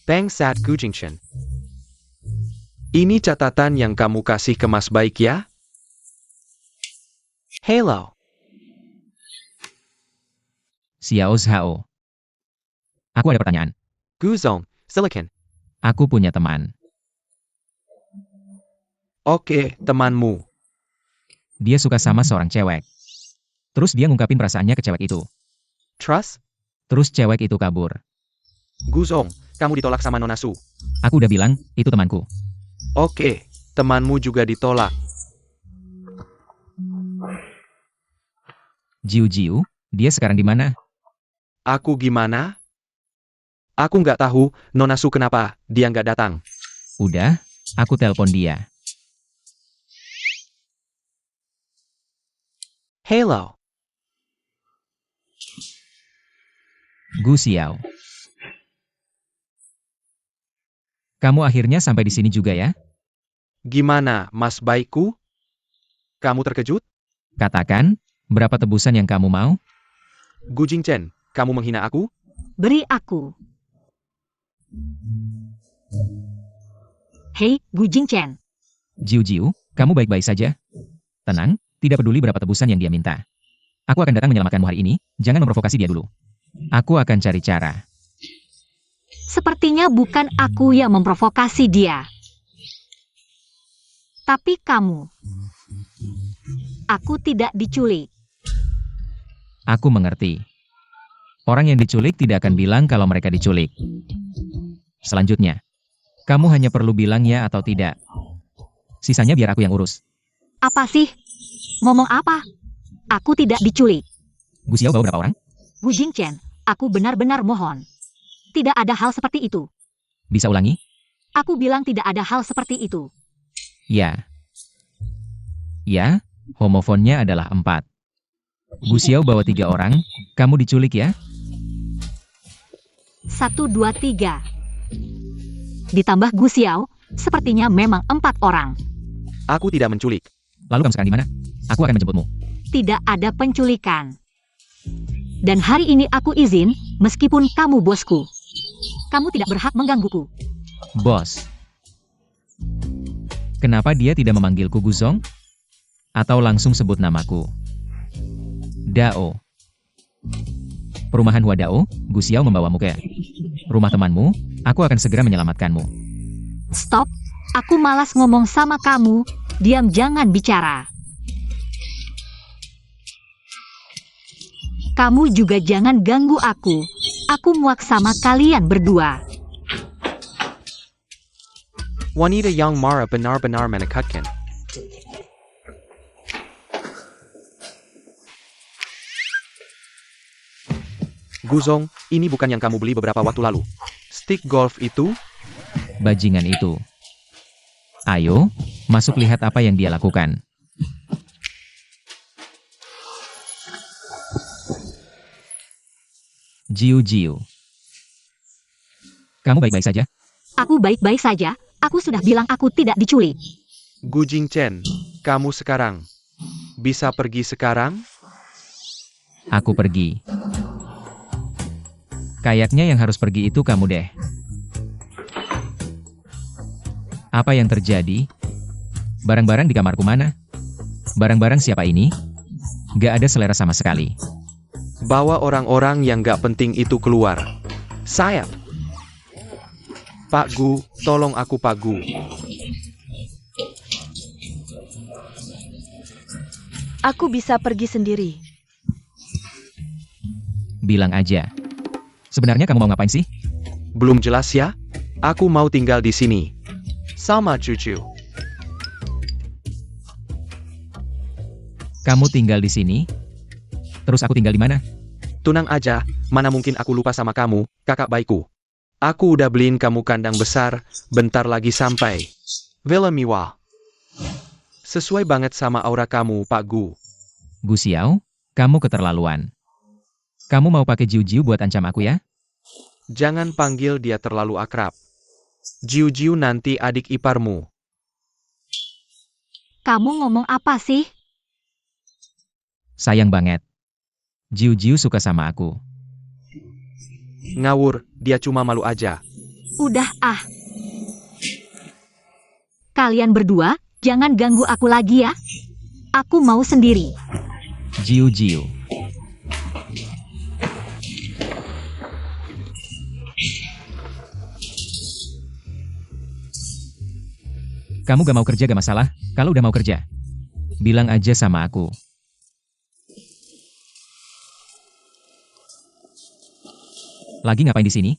Bangsat Gujingchen. Ini catatan yang kamu kasih ke Mas Baik ya? Hello. Xiao Zhao. Aku ada pertanyaan. Guzong, Silicon. Aku punya teman. Oke, temanmu. Dia suka sama seorang cewek. Terus dia ngungkapin perasaannya ke cewek itu. Trust? Terus cewek itu kabur. Guzong, kamu ditolak sama Nona Su. Aku udah bilang, itu temanku. Oke, temanmu juga ditolak. Jiu, dia sekarang di mana? Aku gimana? Aku nggak tahu, Nona Su kenapa, dia nggak datang. Udah, aku telepon dia. Hello. Gu Xiao. Kamu akhirnya sampai di sini juga ya? Gimana, Mas Baikku? Kamu terkejut? Katakan, berapa tebusan yang kamu mau? Gu Jingchen, kamu menghina aku? Beri aku. Hei, Gu Jingchen. Jiu, kamu baik-baik saja? Tenang, tidak peduli berapa tebusan yang dia minta. Aku akan datang menyelamatkanmu hari ini, jangan memprovokasi dia dulu. Aku akan cari cara. Sepertinya bukan aku yang memprovokasi dia. Tapi kamu. Aku tidak diculik. Aku mengerti. Orang yang diculik tidak akan bilang kalau mereka diculik. Selanjutnya, kamu hanya perlu bilang ya atau tidak. Sisanya biar aku yang urus. Apa sih? Ngomong apa? Aku tidak diculik. Gu Xiao bawa berapa orang? Gu Jingchen, aku benar-benar mohon. Tidak ada hal seperti itu. Bisa ulangi? Aku bilang tidak ada hal seperti itu. Ya. Ya, homofonnya adalah 4. Gu Xiao bawa 3 orang, kamu diculik ya? 1, 2, 3. Ditambah Gu Xiao, sepertinya memang 4 orang. Aku tidak menculik. Lalu kamu sekarang di mana? Aku akan menjemputmu. Tidak ada penculikan. Dan hari ini aku izin, meskipun kamu bosku. Kamu tidak berhak menggangguku. Bos. Kenapa dia tidak memanggilku Guzong? Atau langsung sebut namaku? Dao. Perumahan Wadao, Gu Xiao membawamu ke rumah temanmu, aku akan segera menyelamatkanmu. Stop, aku malas ngomong sama kamu. Diam, jangan bicara. Kamu juga jangan ganggu aku. Aku muak sama kalian berdua. Wanita yang marah benar-benar menakutkan. Guzong, ini bukan yang kamu beli beberapa waktu lalu. Stick golf itu? Bajingan itu. Ayo, masuk lihat apa yang dia lakukan. Jiu. Kamu baik-baik saja? Aku baik-baik saja. Aku sudah bilang aku tidak diculik. Gu Jingchen, kamu sekarang. Bisa pergi sekarang? Aku pergi. Kayaknya yang harus pergi itu kamu deh. Apa yang terjadi? Barang-barang di kamarku mana? Barang-barang siapa ini? Gak ada selera sama sekali. Bawa orang-orang yang gak penting itu keluar. Saya. Pak Gu, tolong aku Pak Gu. Aku bisa pergi sendiri. Bilang aja. Sebenarnya kamu mau ngapain sih? Belum jelas ya? Aku mau tinggal di sini. Sama cucu. Kamu tinggal di sini? Terus aku tinggal di mana? Tunang aja, mana mungkin aku lupa sama kamu, kakak baikku. Aku udah beliin kamu kandang besar, bentar lagi sampai. Villa mewah. Sesuai banget sama aura kamu, Pak Gu. Gu Xiao, kamu keterlaluan. Kamu mau pakai jiu-jiu buat ancam aku ya? Jangan panggil dia terlalu akrab. Jiu-jiu nanti adik iparmu. Kamu ngomong apa sih? Sayang banget. Jiu-jiu suka sama aku. Ngawur, dia cuma malu aja. Udah ah. Kalian berdua, jangan ganggu aku lagi ya. Aku mau sendiri. Jiu-jiu. Kamu gak mau kerja gak masalah, kalau udah mau kerja. Bilang aja sama aku. Lagi ngapain di sini?